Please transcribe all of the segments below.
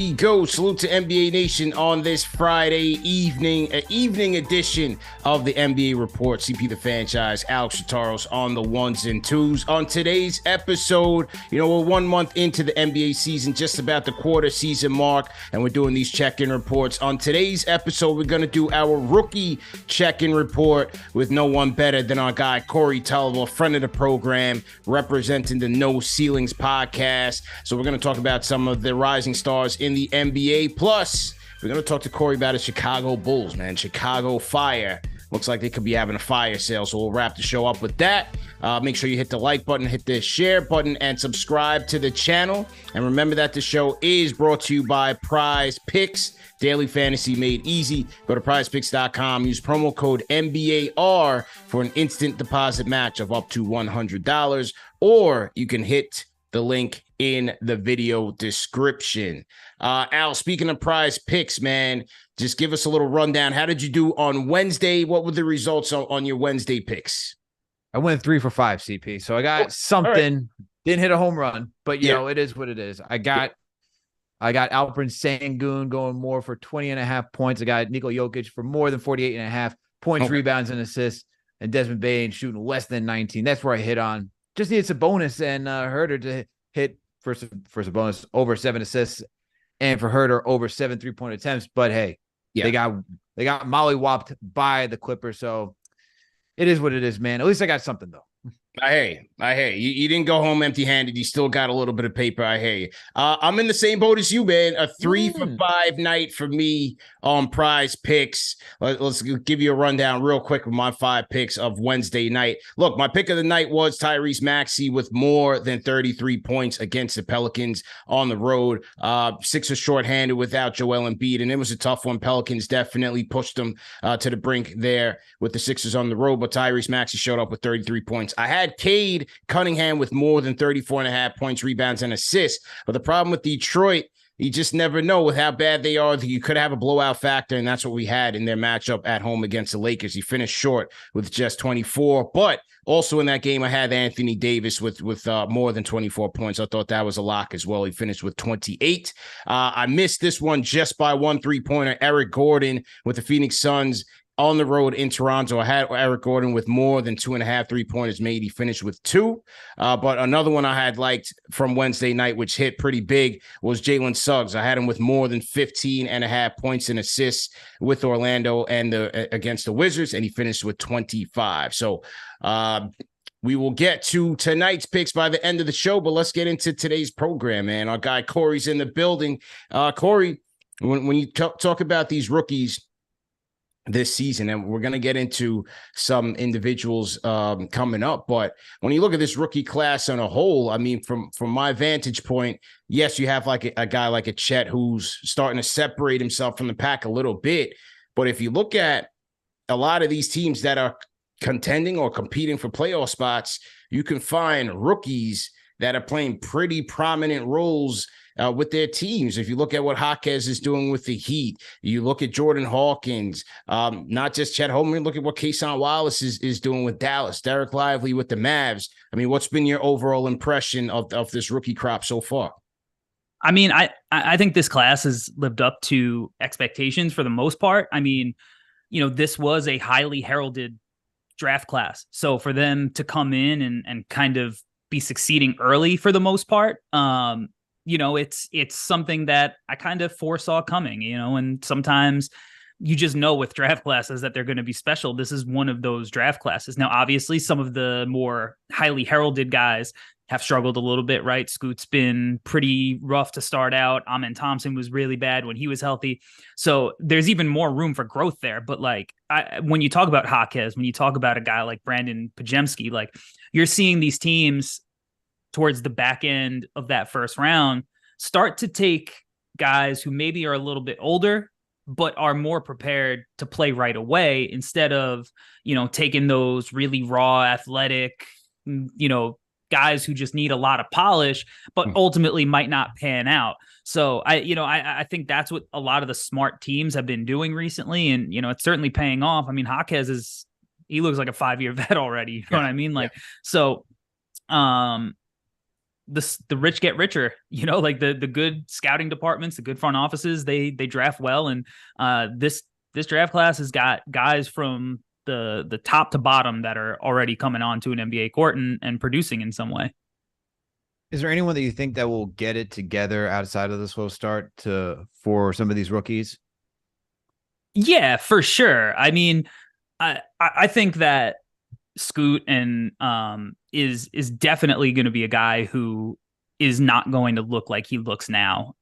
Go. Salute to NBA Nation on this Friday evening, an evening edition of the NBA Report. CP the Franchise, Alex Shataros on the ones and twos. On today's episode, we're 1 month into the NBA season, just about the quarter season mark, and we're doing these check-in reports. On today's episode, we're going to do our rookie check-in report with no one better than our guy, Corey Tulliver, friend of the program, representing the No Ceilings podcast. So we're going to talk about some of the rising stars in the NBA. Plus, we're going to talk to Corey about his Chicago Bulls, man. Chicago Fire. Looks like they could be having a fire sale, so we'll wrap the show up with that. Make sure you hit the like button, hit the share button, and subscribe to the channel. And remember that the show is brought to you by PrizePicks, daily fantasy made easy. Go to PrizePicks.com, use promo code MBAR for an instant deposit match of up to $100, or you can hit the link in the video description. Al, speaking of PrizePicks, man, just give us a little rundown. How did you do on Wednesday? What were the results on your Wednesday picks? I went 3 for 5, CP. So I got something. Right. Didn't hit a home run, but you know, it is what it is. I got Alperen Sengun going more for 20.5 points. I got Nikola Jokic for more than 48.5 points, rebounds, and assists, and Desmond Bane shooting less than 19. That's where I hit on. Just needed some bonus, and Herder to hit for some bonus over 7 assists, and for Herder over 7 3-point attempts. But hey, they got mollywopped by the Clippers, so it is what it is, man. At least I got something though. I hear you. You didn't go home empty-handed. You still got a little bit of paper. I hear you. I'm in the same boat as you, man. A 3 for 5 night for me on PrizePicks. Let's give you a rundown real quick with my 5 picks of Wednesday night. Look, my pick of the night was Tyrese Maxey with more than 33 points against the Pelicans on the road. Sixers shorthanded without Joel Embiid, and it was a tough one. Pelicans definitely pushed them to the brink there with the Sixers on the road, but Tyrese Maxey showed up with 33 points. I had Cade Cunningham with more than 34.5 points, rebounds, and assists. But the problem with Detroit, you just never know with how bad they are. You could have a blowout factor, and that's what we had in their matchup at home against the Lakers. He finished short with just 24. But also in that game, I had Anthony Davis with more than 24 points. I thought that was a lock as well. He finished with 28. I missed this one just by 1 3-pointer. Eric Gordon with the Phoenix Suns on the road in Toronto. I had Eric Gordon with more than 2.5 3-pointers made. He finished with 2. But another one I had liked from Wednesday night, which hit pretty big, was Jalen Suggs. I had him with more than 15.5 points and assists with Orlando and against the Wizards, and he finished with 25. So we will get to tonight's picks by the end of the show, but let's get into today's program, man. Our guy Corey's in the building. Corey, when you talk about these rookies this season, and we're going to get into some individuals coming up, but when you look at this rookie class on a whole, I mean, from my vantage point, yes, you have like a guy like a Chet who's starting to separate himself from the pack a little bit, but if you look at a lot of these teams that are contending or competing for playoff spots, you can find rookies that are playing pretty prominent roles with their teams. If you look at what Jaquez is doing with the Heat, you look at Jordan Hawkins, not just Chet Holmgren, look at what Keyshawn Wallace is doing with Dallas, Derek Lively with the Mavs. I mean, what's been your overall impression of this rookie crop so far? I mean, I think this class has lived up to expectations for the most part. I mean, this was a highly heralded draft class. So for them to come in and kind of be succeeding early for the most part, it's something that I kind of foresaw coming, and sometimes you just know with draft classes that they're going to be special. This is one of those draft classes. Now, obviously, some of the more highly heralded guys have struggled a little bit, right? Scoot's been pretty rough to start out. Assar Thompson was really bad when he was healthy. So there's even more room for growth there. But when you talk about Jaquez, when you talk about a guy like Brandon Pajemski, you're seeing these teams towards the back end of that first round start to take guys who maybe are a little bit older, but are more prepared to play right away instead of, taking those really raw, athletic, guys who just need a lot of polish, but ultimately might not pan out. So I think that's what a lot of the smart teams have been doing recently. And, it's certainly paying off. I mean, Jaquez he looks like a 5-year vet already. You know what I mean? So, the rich get richer, like the good scouting departments, the good front offices, they draft well. And this draft class has got guys from the top to bottom that are already coming on to an NBA court and producing in some way. Is there anyone that you think that will get it together outside of the slow start for some of these rookies? Yeah, for sure. I mean, I think that Scoot and is definitely going to be a guy who is not going to look like he looks now.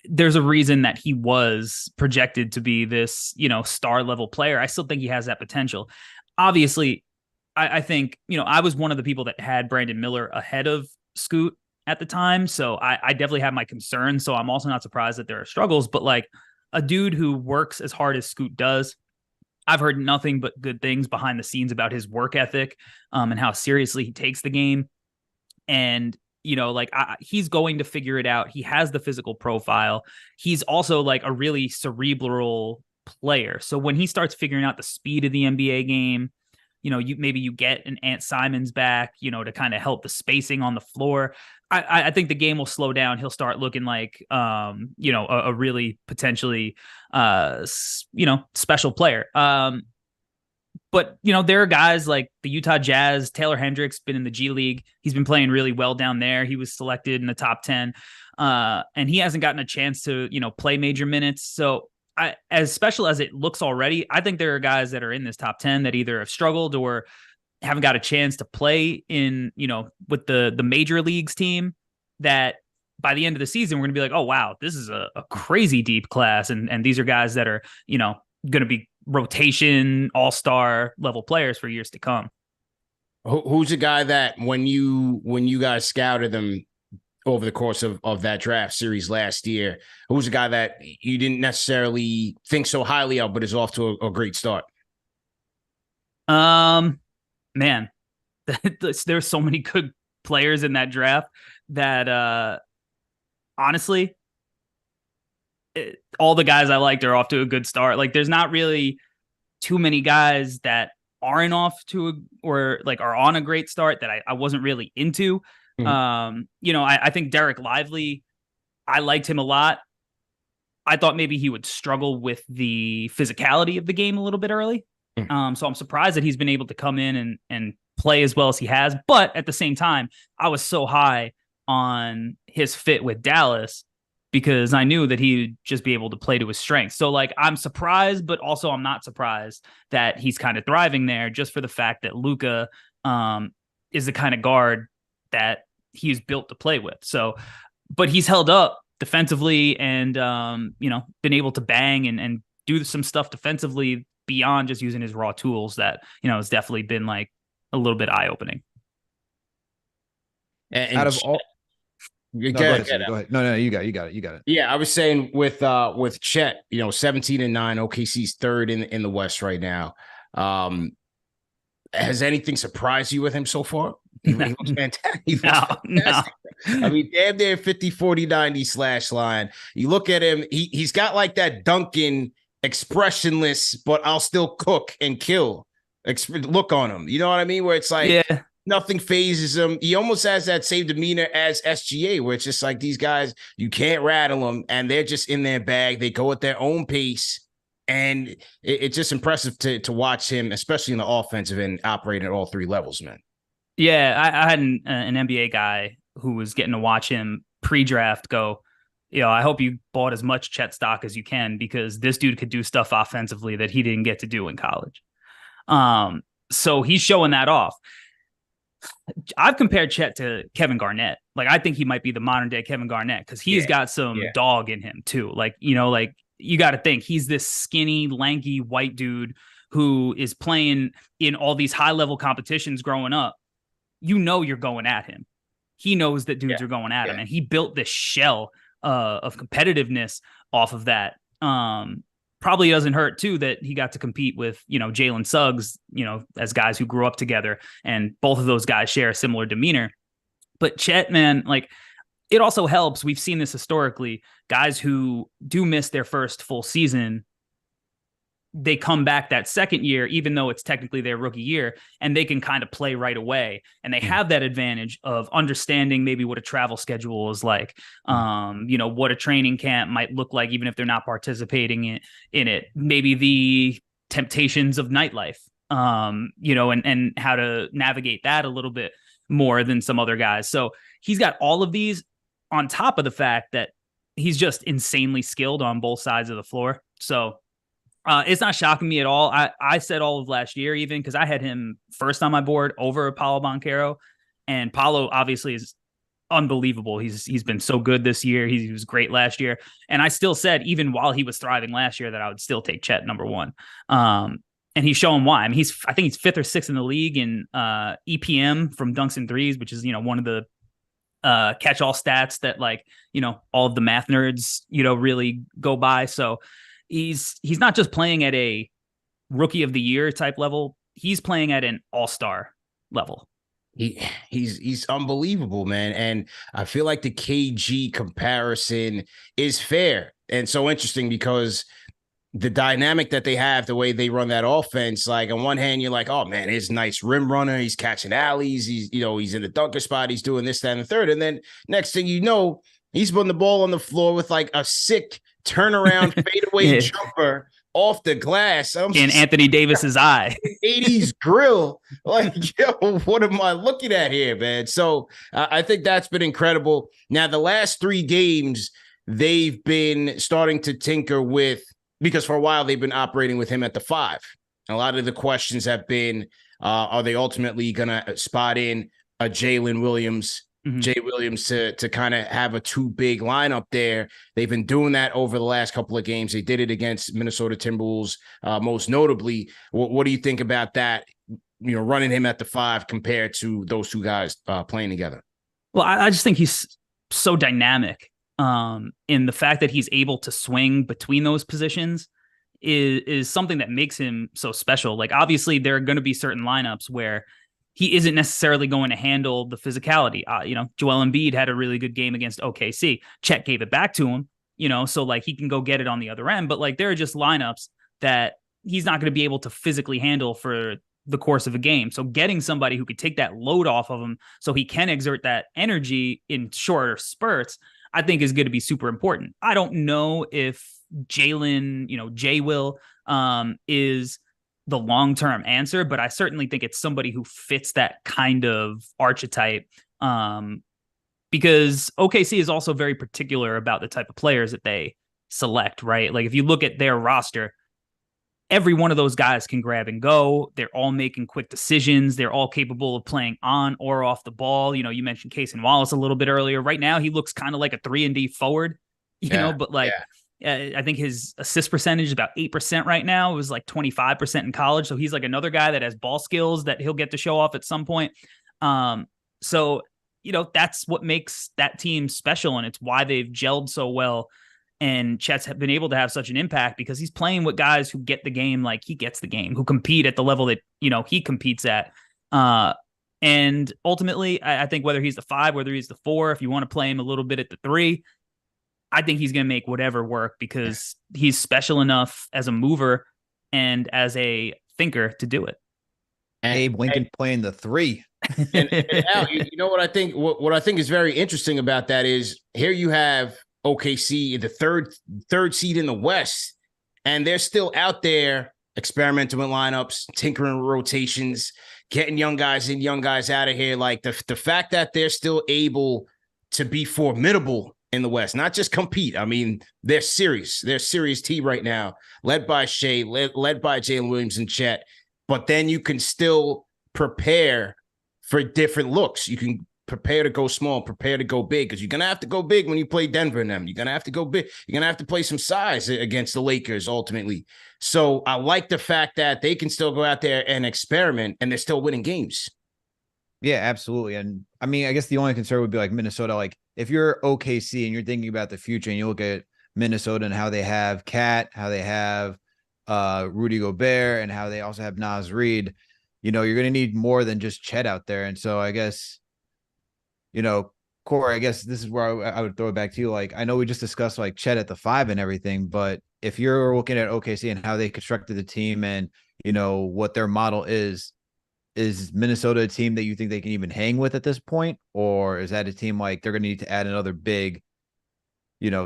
There's a reason that he was projected to be this, star level player. I still think he has that potential. Obviously, I think, I was one of the people that had Brandon Miller ahead of Scoot at the time. So I definitely have my concerns. So I'm also not surprised that there are struggles, but like a dude who works as hard as Scoot does, I've heard nothing but good things behind the scenes about his work ethic and how seriously he takes the game. And, he's going to figure it out. He has the physical profile. He's also like a really cerebral player. So when he starts figuring out the speed of the NBA game, you get an Ant Simons back, to kind of help the spacing on the floor. I think the game will slow down. He'll start looking like, a really potentially, special player. But, there are guys like the Utah Jazz. Taylor Hendricks been in the G League. He's been playing really well down there. He was selected in the top 10, and he hasn't gotten a chance to, play major minutes. So as special as it looks already, I think there are guys that are in this top 10 that either have struggled or haven't got a chance to play in, with the major leagues team, that by the end of the season, we're going to be like, oh, wow, this is a crazy deep class. And these are guys that are, going to be rotation all-star level players for years to come. Who's a guy that when you guys scouted them over the course of that draft series last year, who's a guy that you didn't necessarily think so highly of, but is off to a great start? Man, there's so many good players in that draft that, honestly, all the guys I liked are off to a good start. Like, there's not really too many guys that aren't off to or like are on a great start that I wasn't really into. Mm-hmm. I think Derek Lively, I liked him a lot. I thought maybe he would struggle with the physicality of the game a little bit early. Mm-hmm. So I'm surprised that he's been able to come in and play as well as he has. But at the same time, I was so high on his fit with Dallas because I knew that he'd just be able to play to his strengths. So like, I'm surprised, but also I'm not surprised that he's kind of thriving there just for the fact that Luka is the kind of guard that he's built to play with. So, but he's held up defensively and, been able to bang and do some stuff defensively beyond just using his raw tools that, has definitely been like a little bit eye-opening. And out of all, go ahead. No, you got it. Yeah, I was saying with Chet, 17-9, OKC's third in the West right now. Has anything surprised you with him so far? He looks fantastic. No. I mean, damn near 50, 40, 90 slash line. You look at him, he's got like that Duncan expressionless, but I'll still cook and kill look on him. You know what I mean? Where it's like, nothing phases him. He almost has that same demeanor as SGA, where it's just like these guys, you can't rattle them, and they're just in their bag. They go at their own pace, and it's just impressive to watch him, especially in the offensive end, operating at all three levels, man. Yeah, I had an NBA guy who was getting to watch him pre-draft go, I hope you bought as much Chet stock as you can because this dude could do stuff offensively that he didn't get to do in college. So he's showing that off. I've compared Chet to Kevin Garnett. Like, I think he might be the modern day Kevin Garnett because he's got some dog in him too. Like, you got to think he's this skinny, lanky white dude who is playing in all these high level competitions growing up. You're going at him. He knows that dudes are going at him, and he built this shell of competitiveness off of that. Probably doesn't hurt too that he got to compete with, Jalen Suggs, as guys who grew up together, and both of those guys share a similar demeanor. But Chet, man, like, it also helps. We've seen this historically. Guys who do miss their first full season they come back that second year, even though it's technically their rookie year, and they can kind of play right away. And they have that advantage of understanding maybe what a travel schedule is like, what a training camp might look like, even if they're not participating in it, maybe the temptations of nightlife, and how to navigate that a little bit more than some other guys. So he's got all of these on top of the fact that he's just insanely skilled on both sides of the floor. So it's not shocking me at all. I said all of last year, even because I had him first on my board over Paolo Banchero, and Paolo obviously is unbelievable. He's been so good this year. He was great last year, and I still said even while he was thriving last year that I would still take Chet number one. And he's showing why. I mean, I think he's 5th or 6th in the league in EPM from dunks and threes, which is one of the catch-all stats that all of the math nerds really go by. So he's not just playing at a rookie of the year type level. He's playing at an all-star level. He's unbelievable, man. And I feel like the KG comparison is fair and so interesting because the dynamic that they have, the way they run that offense, like on one hand, you're like, oh man, he's a nice rim runner. He's catching alleys. He's in the dunker spot. He's doing this, that, and the third. And then next thing you know, he's putting the ball on the floor with like a sick turnaround fadeaway jumper off the glass. In Anthony Davis's eye. 80s grill. Like, what am I looking at here, man? So I think that's been incredible. Now, the last 3 games, they've been starting to tinker with, because for a while they've been operating with him at the 5. A lot of the questions have been, are they ultimately going to spot in a Jalen Williams, Jay Williams to kind of have a 2 big lineup there? They've been doing that over the last couple of games. They did it against Minnesota Timberwolves, most notably. What do you think about that? Running him at the 5 compared to those 2 guys playing together. Well, I just think he's so dynamic. In the fact that he's able to swing between those positions is something that makes him so special. Like, obviously there are going to be certain lineups where he isn't necessarily going to handle the physicality. Joel Embiid had a really good game against OKC. Chet gave it back to him, so like he can go get it on the other end. But like, there are just lineups that he's not going to be able to physically handle for the course of a game. So getting somebody who could take that load off of him so he can exert that energy in shorter spurts, I think is going to be super important. I don't know if Jalen, Jay Will, is the long-term answer, but I certainly think it's somebody who fits that kind of archetype, because OKC is also very particular about the type of players that they select, right? Like if you look at their roster, every one of those guys can grab and go. They're all making quick decisions. They're all capable of playing on or off the ball. You mentioned Cason Wallace a little bit earlier. Right now, he looks kind of like a 3-and-D forward, but like I think his assist percentage is about 8% right now. It was like 25% in college. So he's like another guy that has ball skills that he'll get to show off at some point. So that's what makes that team special, and it's why they've gelled so well. And Chet's been able to have such an impact because he's playing with guys who get the game like he gets the game, who compete at the level that, he competes at. And ultimately, I think whether he's the 5, whether he's the 4, if you want to play him a little bit at the 3, I think he's going to make whatever work because he's special enough as a mover and as a thinker to do it. Abe Lincoln playing the 3. and Al, what I think? What I think is very interesting about that is here you have OKC, the third seed in the West, and they're still out there experimenting with lineups, tinkering with rotations, getting young guys in, young guys out of here. Like the fact that they're still able to be formidable in the West, not just compete. I mean, they're serious. They're a serious team right now, led by Shea, led by Jalen Williams and Chet. But then you can still prepare for different looks. You can prepare to go small, prepare to go big, because you're going to have to go big when you play Denver and them. You're going to have to go big. You're going to have to play some size against the Lakers ultimately. So I like the fact that they can still go out there and experiment and they're still winning games. Yeah, absolutely. And I mean, I guess the only concern would be like Minnesota. Like if you're OKC and you're thinking about the future and you look at Minnesota and how they have Cat, how they have Rudy Gobert, and how they also have Naz Reid, you're going to need more than just Chet out there. And so I guess, Corey, I guess this is where I would throw it back to you. Like, I know we just discussed like Chet at the 5 and everything, but if you're looking at OKC and how they constructed the team and, what their model is Minnesota a team that you think they can even hang with at this point? Or is that a team like they're going to need to add another big,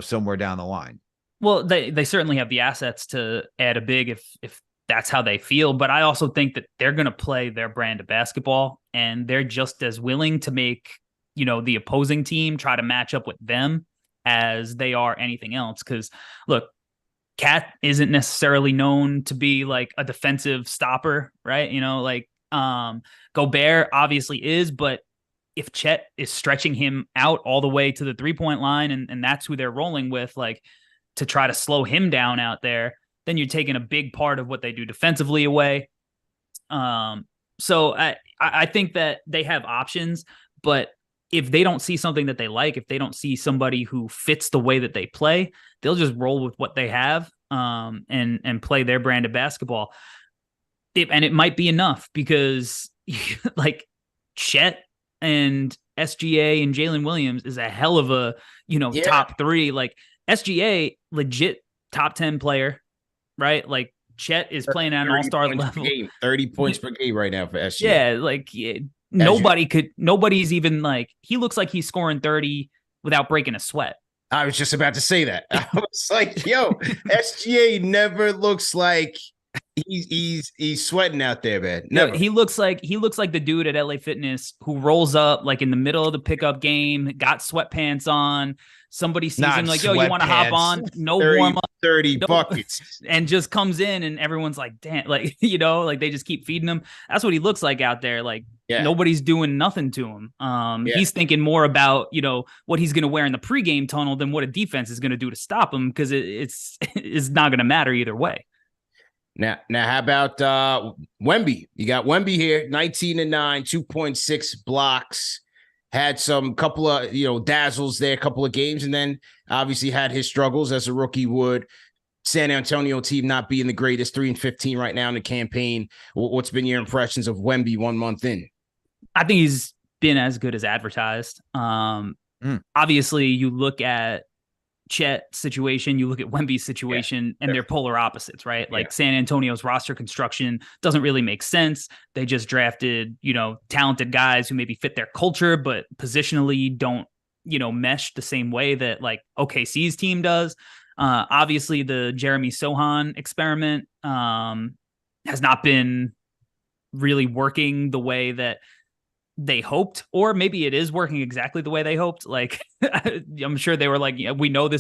somewhere down the line? Well, they certainly have the assets to add a big if that's how they feel. But I also think that they're going to play their brand of basketball, and they're just as willing to make, the opposing team try to match up with them as they are anything else. Because look, Cat isn't necessarily known to be like a defensive stopper, right? Gobert obviously is, but if Chet is stretching him out all the way to the 3-point line and that's who they're rolling with, like to try to slow him down out there, then you're taking a big part of what they do defensively away. So I think that they have options, but if they don't see something that they like, if they don't see somebody who fits the way that they play, they'll just roll with what they have and play their brand of basketball. And it might be enough because like Chet and SGA and Jalen Williams is a hell of a, top three. Like SGA, legit top 10 player, right? Like Chet is playing at an all-star level. 30 points per game right now for SGA. Yeah, nobody's even like, he looks like he's scoring 30 without breaking a sweat. I was just about to say that. I was like, yo, SGA never looks like he's sweating out there, man. Never. No, he looks like the dude at LA Fitness who rolls up like in the middle of the pickup game, got sweatpants on. Somebody sees him like, yo, you want to hop on? No warm up, 30 buckets, and just comes in, and everyone's like, damn, like like they just keep feeding him. That's what he looks like out there. Like nobody's doing nothing to him. He's thinking more about what he's going to wear in the pregame tunnel than what a defense is going to do to stop him, because it's not going to matter either way. Now, how about Wemby? You got Wemby here, 19-9, 2.6 blocks. Had some couple of dazzles there, a couple of games, and then obviously had his struggles as a rookie would. San Antonio team not being the greatest, 3-15 right now in the campaign. What's been your impressions of Wemby 1 month in? I think he's been as good as advertised. Obviously, you look at Chet situation, you look at Wemby's situation, and they're polar opposites, right? Like San Antonio's roster construction doesn't really make sense. They just drafted, talented guys who maybe fit their culture, but positionally don't, mesh the same way that like OKC's team does. Obviously the Jeremy Sohan experiment has not been really working the way that they hoped, or maybe it is working exactly the way they hoped. Like I'm sure they were like, we know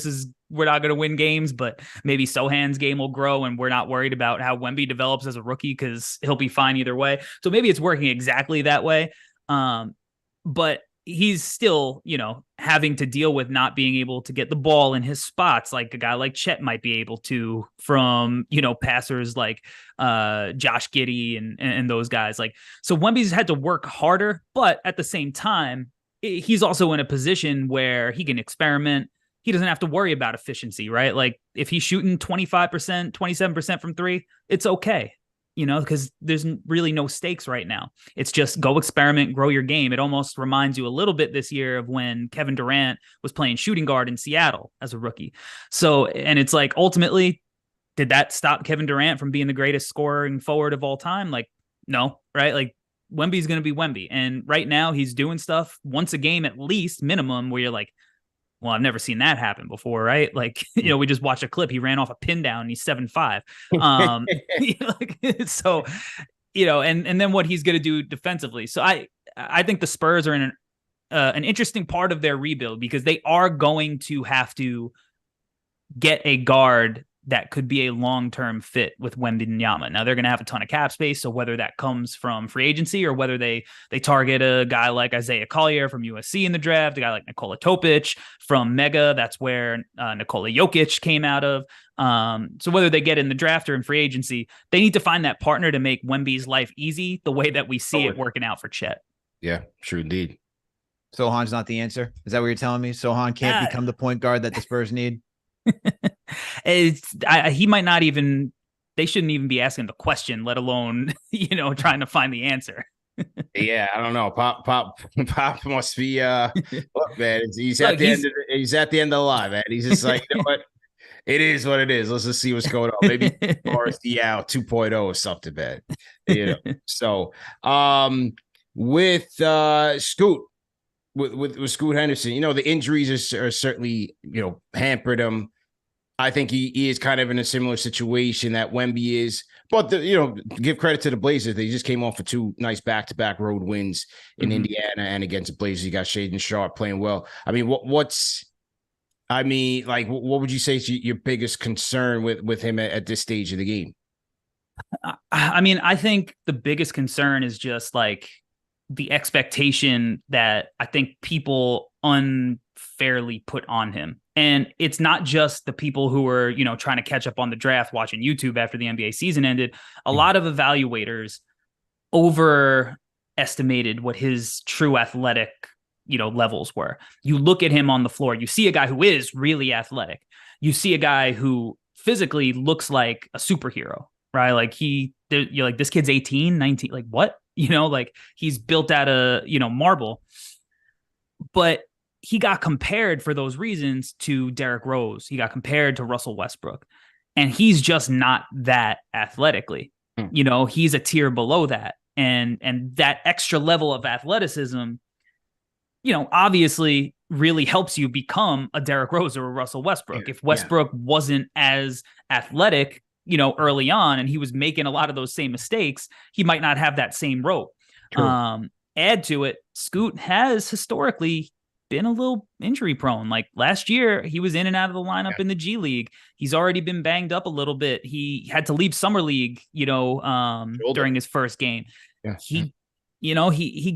we're not going to win games, but maybe Sohan's game will grow and we're not worried about how Wemby develops as a rookie because he'll be fine either way. So maybe it's working exactly that way. But he's still, having to deal with not being able to get the ball in his spots like a guy like Chet might be able to from, passers like Josh Giddey and those guys. Like, so Wemby's had to work harder, but at the same time, he's also in a position where he can experiment. He doesn't have to worry about efficiency, right? Like if he's shooting 25%, 27% from three, it's okay. Because there's really no stakes right now. It's just go experiment, grow your game. It almost reminds you a little bit this year of when Kevin Durant was playing shooting guard in Seattle as a rookie. So, and it's like, ultimately, did that stop Kevin Durant from being the greatest scoring forward of all time? Like, no, right? Like Wemby's going to be Wemby. And right now he's doing stuff once a game, at least minimum, where you're like, well, I've never seen that happen before, right? Like, we just watched a clip. He ran off a pin down and he's 7'5". So, and then what he's going to do defensively. So I think the Spurs are in an interesting part of their rebuild because they are going to have to get a guard that could be a long-term fit with Wembanyama. Now they're going to have a ton of cap space. So whether that comes from free agency or whether they target a guy like Isaiah Collier from USC in the draft, a guy like Nikola Topic from Mega, that's where Nikola Jokic came out of. So whether they get in the draft or in free agency, they need to find that partner to make Wemby's life easy the way that we see it working out for Chet. Yeah, sure indeed. Sohan's not the answer. Is that what you're telling me? Sohan can't become the point guard that the Spurs need? He might not even, they shouldn't even be asking the question, let alone, trying to find the answer. Yeah, I don't know. Pop must be look, man, he's at the end of the line, man. He's just like, you know what? It is what it is. Let's just see what's going on. Maybe RSDL 2.0 or something, man. So with Scoot, with Scoot Henderson, the injuries are certainly, hampered him. I think he is kind of in a similar situation that Wemby is. But, give credit to the Blazers. They just came off of 2 nice back-to-back road wins in Indiana and against the Blazers. You got Shaedon Sharpe playing well. I mean, what would you say is your biggest concern with him at this stage of the game? I mean, I think the biggest concern is just like the expectation that I think people unfairly put on him. And it's not just the people who were, trying to catch up on the draft, watching YouTube after the NBA season ended. A lot of evaluators overestimated what his true athletic, levels were. You look at him on the floor, you see a guy who is really athletic. You see a guy who physically looks like a superhero, right? Like you're like, this kid's 18, 19, like what? Like he's built out of, marble. But he got compared for those reasons to Derrick Rose. He got compared to Russell Westbrook. And he's just not that athletically. He's a tier below that. And that extra level of athleticism, obviously really helps you become a Derrick Rose or a Russell Westbrook. If Westbrook wasn't as athletic, early on, and he was making a lot of those same mistakes, he might not have that same rope. Add to it, Scoot has historically been a little injury prone. Like last year, he was in and out of the lineup in the G League. He's already been banged up a little bit. He had to leave summer league, during his first game. He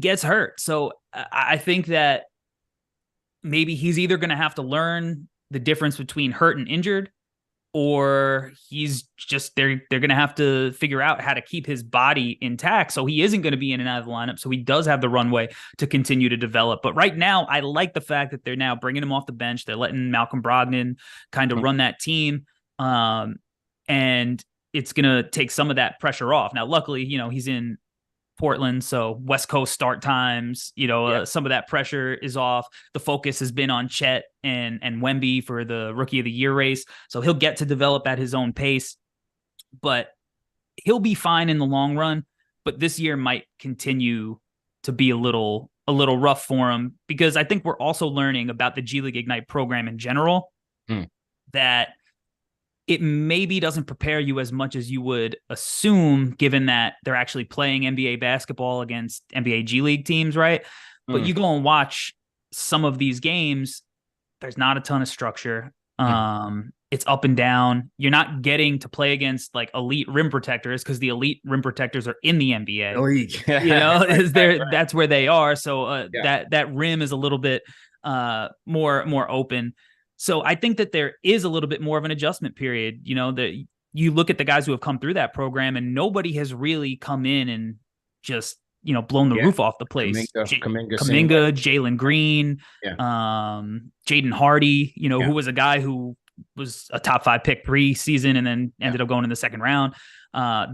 gets hurt. So I think that maybe he's either going to have to learn the difference between hurt and injured, or he's just they're going to have to figure out how to keep his body intact so he isn't going to be in and out of the lineup, so he does have the runway to continue to develop. But right now, I like the fact that they're now bringing him off the bench. They're letting Malcolm Brogdon kind of run that team, and it's going to take some of that pressure off. Now, luckily, he's in Portland, so West Coast start times, some of that pressure is off. The focus has been on Chet and Wemby for the Rookie of the Year race, so he'll get to develop at his own pace, but he'll be fine in the long run. But this year might continue to be a little rough for him, because I think we're also learning about the G League Ignite program in general, that it maybe doesn't prepare you as much as you would assume, given that they're actually playing NBA basketball against NBA G League teams, right? But you go and watch some of these games, there's not a ton of structure. It's up and down. You're not getting to play against like elite rim protectors, because the elite rim protectors are in the NBA. That's where they are. So that rim is a little bit more open. So I think that there is a little bit more of an adjustment period. That you look at the guys who have come through that program, and nobody has really come in and just, blown the roof off the place. Kuminga, Jalen Green, Jaden Hardy, who was a guy who was a top 5 pick pre-season and then ended up going in the second round.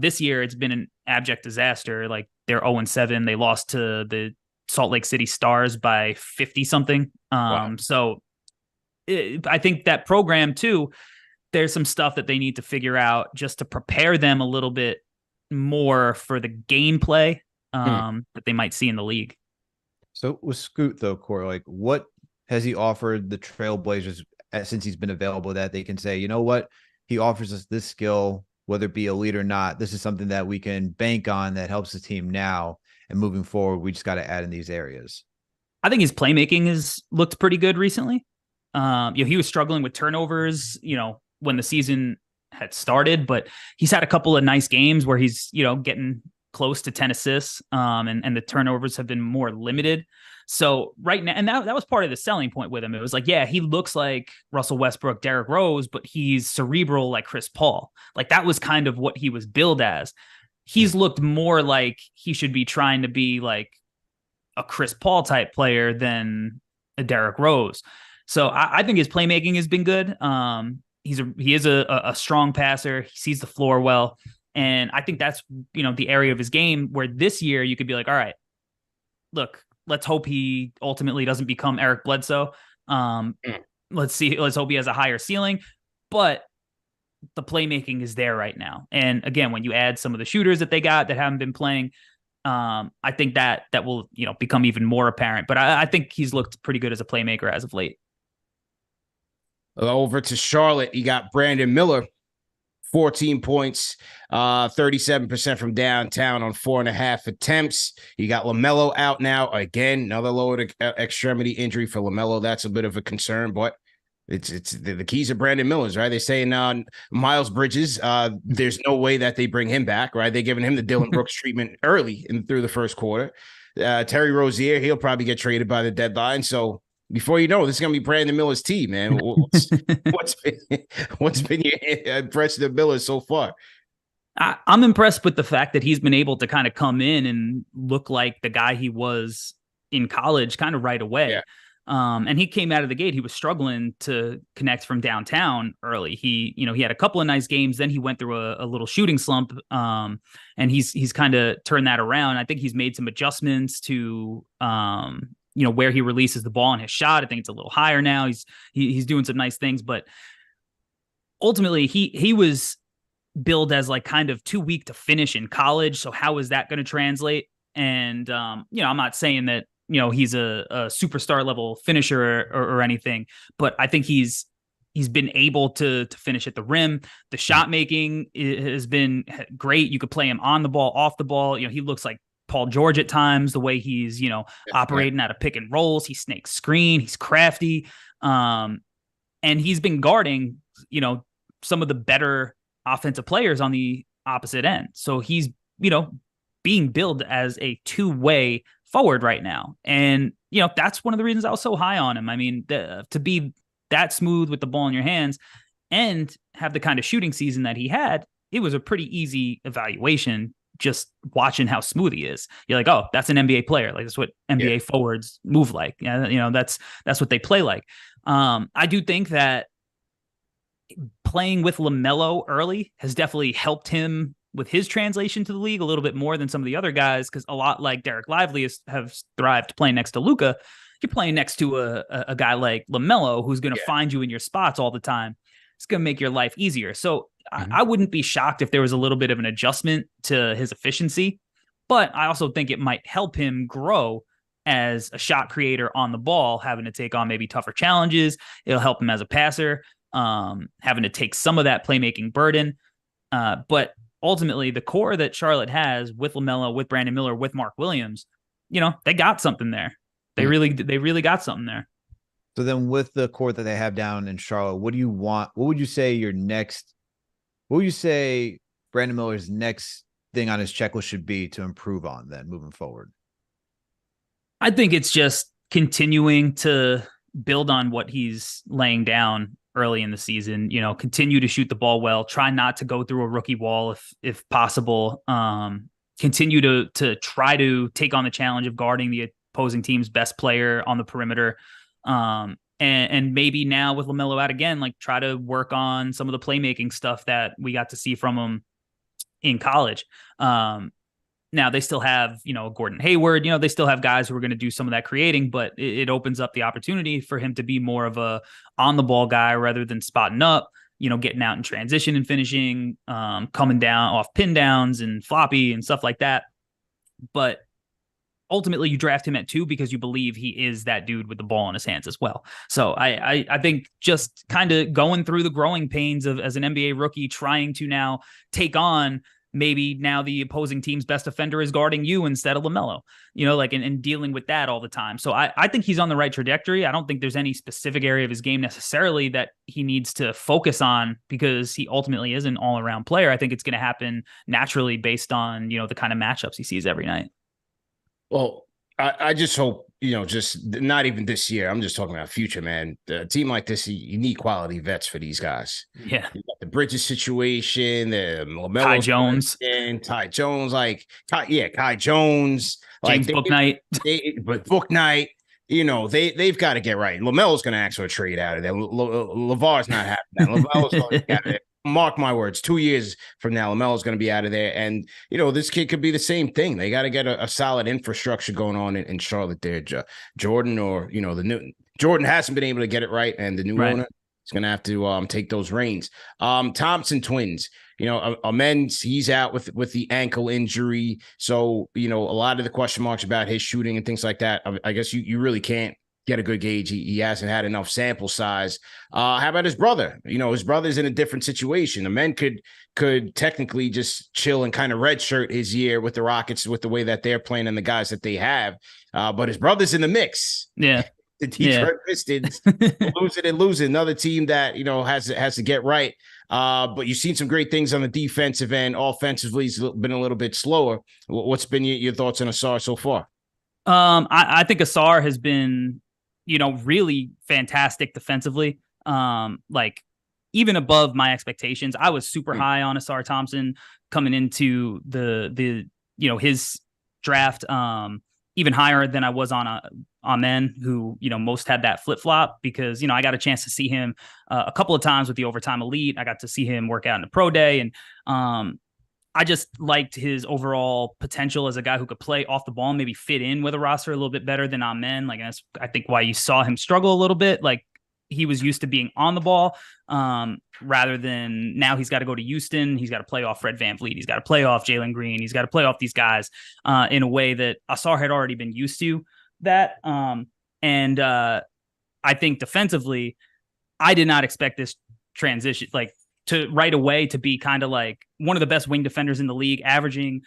This year, it's been an abject disaster. Like they're 0-7. They lost to the Salt Lake City Stars by 50 something. So I think that program too, there's some stuff that they need to figure out just to prepare them a little bit more for the gameplay that they might see in the league. So with Scoot though, Corey, like what has he offered the Trailblazers since he's been available that they can say, what, he offers us this skill, whether it be elite or not, this is something that we can bank on that helps the team now, and moving forward, we just got to add in these areas. I think his playmaking has looked pretty good recently. He was struggling with turnovers, when the season had started, but he's had a couple of nice games where he's, getting close to 10 assists, and the turnovers have been more limited. So right now, and that was part of the selling point with him. It was like, he looks like Russell Westbrook, Derrick Rose, but he's cerebral like Chris Paul. Like that was kind of what he was billed as. He's looked more like he should be trying to be like a Chris Paul type player than a Derrick Rose. So I think his playmaking has been good. He is a strong passer. He sees the floor well. And I think that's, the area of his game where this year you could be like, all right, look, let's hope he ultimately doesn't become Eric Bledsoe. Let's hope he has a higher ceiling. but the playmaking is there right now. And again, when you add some of the shooters that they got that haven't been playing, I think that will, become even more apparent. But I think he's looked pretty good as a playmaker as of late. Over to Charlotte, you got Brandon Miller, 14 points, 37% from downtown on 4.5 attempts. You got LaMelo out now. Again, another lower extremity injury for LaMelo. That's a bit of a concern, but it's the keys are Brandon Miller's, right? They say Miles Bridges, there's no way that they bring him back, right? They're giving him the Dylan Brooks treatment early through the first quarter. Terry Rozier, he'll probably get traded by the deadline. So before you know, this is going to be Brandon Miller's team, man. What's been your impression of Miller so far? I'm impressed with the fact that he's been able to kind of come in and look like the guy he was in college kind of right away. Yeah. And he came out of the gate. He was struggling to connect from downtown early. He had a couple of nice games. Then he went through a little shooting slump. And he's kind of turned that around. I think he's made some adjustments to, where he releases the ball on his shot. I think it's a little higher now. He's doing some nice things, but ultimately he was billed as like kind of too weak to finish in college. So how is that going to translate? And, I'm not saying that, he's a superstar level finisher or anything, but I think he's been able to finish at the rim. The shot making has been great. You could play him on the ball, off the ball. He looks like Paul George at times, the way he's, operating out of pick and rolls. He snakes screen. He's crafty. And he's been guarding, some of the better offensive players on the opposite end. So he's, being billed as a two-way forward right now. And, that's one of the reasons I was so high on him. I mean, to be that smooth with the ball in your hands and have the kind of shooting season that he had, it was a pretty easy evaluation just watching how smooth he is. You're like, oh, that's an NBA player. Like, that's what NBA forwards move like. That's what they play like. I do think that playing with LaMelo early has definitely helped him with his translation to the league a little bit more than some of the other guys, because a lot like Derek Lively have thrived playing next to Luka. You're playing next to a guy like LaMelo, who's going to find you in your spots all the time. It's going to make your life easier. So I wouldn't be shocked if there was a little bit of an adjustment to his efficiency, but I also think it might help him grow as a shot creator on the ball, having to take on maybe tougher challenges. It'll help him as a passer, having to take some of that playmaking burden. But ultimately, the core that Charlotte has with LaMelo, with Brandon Miller, with Mark Williams, they got something there. They really got something there. So then with the core that they have down in Charlotte, what do you want? What would you say Brandon Miller's next thing on his checklist should be to improve on then moving forward? I think it's just continuing to build on what he's laying down early in the season, continue to shoot the ball well, try not to go through a rookie wall if possible, continue to try to take on the challenge of guarding the opposing team's best player on the perimeter. And maybe now with LaMelo out again, like try to work on some of the playmaking stuff that we got to see from him in college. Now they still have, Gordon Hayward, they still have guys who are going to do some of that creating, but it opens up the opportunity for him to be more of a on the ball guy rather than spotting up, getting out in transition and finishing, coming down off pin downs and floppy and stuff like that. But ultimately you draft him at 2 because you believe he is that dude with the ball in his hands as well. So I think just kind of going through the growing pains of as an NBA rookie, trying to now take on maybe now the opposing team's best defender is guarding you instead of LaMelo, and dealing with that all the time. So I think he's on the right trajectory. I don't think there's any specific area of his game necessarily that he needs to focus on because he ultimately is an all-around player. I think it's going to happen naturally based on, the kind of matchups he sees every night. Well, I just hope, just not even this year. I'm just talking about future, man. A team like this, you need quality vets for these guys. Yeah. You got the Bridges situation, the LaMelo Ty Jones. And Ty Jones, Kai Jones. James Bouknight. But Bouknight, they've got to get right. LaMelo's going to ask for a trade out of there. LeVar's not having that. LaMelo's going to get out of there. Mark my words, 2 years from now, LaMelo's going to be out of there. And, this kid could be the same thing. They got to get a solid infrastructure going on in Charlotte there. Jordan or, the new Jordan hasn't been able to get it right. And the new owner, He's going to have to take those reins. Thompson twins, Amends, he's out with the ankle injury. So, a lot of the question marks about his shooting and things like that, I guess you really can't get a good gauge. He hasn't had enough sample size. How about his brother? His brother's in a different situation. The men could technically just chill and kind of redshirt his year with the Rockets with the way that they're playing and the guys that they have. But his brother's in the mix. Yeah. The Detroit Pistons losing another team that, has to get right. But you've seen some great things on the defensive end. Offensively, it's been a little bit slower. What's been your thoughts on Assar so far? I think Assar has been, really fantastic defensively. Like even above my expectations. I was super high on Assar Thompson coming into the his draft, even higher than I was on Amen, who, most had that flip flop because, I got a chance to see him a couple of times with the Overtime Elite. I got to see him work out in the pro day. And I just liked his overall potential as a guy who could play off the ball and maybe fit in with a roster a little bit better than Amen. Like, that's, I think, why you saw him struggle a little bit. Like, he was used to being on the ball rather than now he's got to go to Houston. He's got to play off Fred VanVleet. He's got to play off Jalen Green. He's got to play off these guys in a way that Assar had already been used to that. And I think defensively, I did not expect this transition, like, to right away to be kind of like one of the best wing defenders in the league, averaging,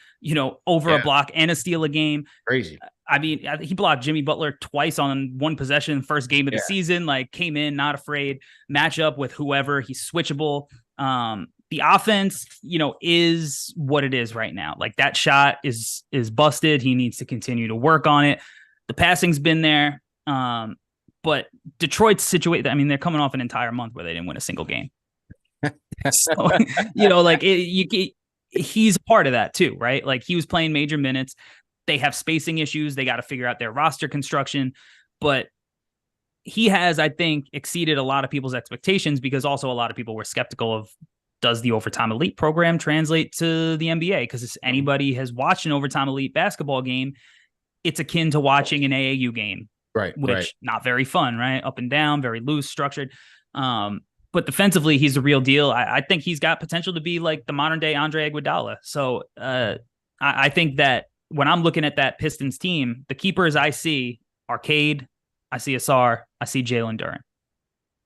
over a block and a steal a game. Crazy. I mean, he blocked Jimmy Butler twice on one possession, first game of the season, like came in, not afraid, match up with whoever. He's switchable. The offense, is what it is right now. Like, that shot is busted. He needs to continue to work on it. The passing's been there. But Detroit's situation, I mean, they're coming off an entire month where they didn't win a single game. So, like he's a part of that too, right? Like, he was playing major minutes. They have spacing issues. They got to figure out their roster construction, but he has, I think, exceeded a lot of people's expectations because also a lot of people were skeptical of, does the Overtime Elite program translate to the NBA? Because if anybody has watched an Overtime Elite basketball game, it's akin to watching an AAU game, right? Which not very fun, right? Up and down, very loose, structured. But defensively, he's a real deal. I think he's got potential to be like the modern day Andre Iguodala. So I think that when I'm looking at that Pistons team, the keepers I see are Cade, I see Assar, I see Jalen Duren.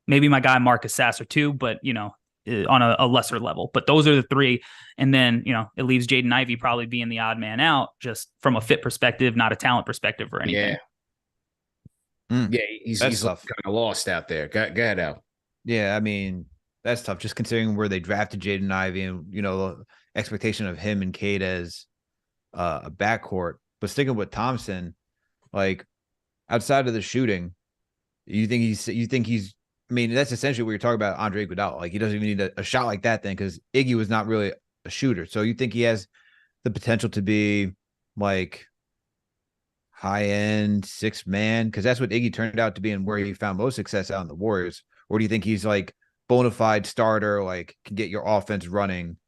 Maybe my guy Marcus Sasser too, but on a lesser level. But those are the three. And then, it leaves Jaden Ivey probably being the odd man out just from a fit perspective, not a talent perspective or anything. Yeah, he's kind of lost out there. Go ahead, Al. Yeah, I mean, that's tough just considering where they drafted Jaden Ivey and, the expectation of him and Cade as a backcourt. But sticking with Thompson, like, outside of the shooting, you think he's, I mean, that's essentially what you're talking about, Andre Iguodala. Like, he doesn't even need a shot like that then because Iggy was not really a shooter. So you think he has the potential to be like high-end six-man? Because that's what Iggy turned out to be and where he found most success out in the Warriors. Or do you think he's like bona fide starter, like can get your offense running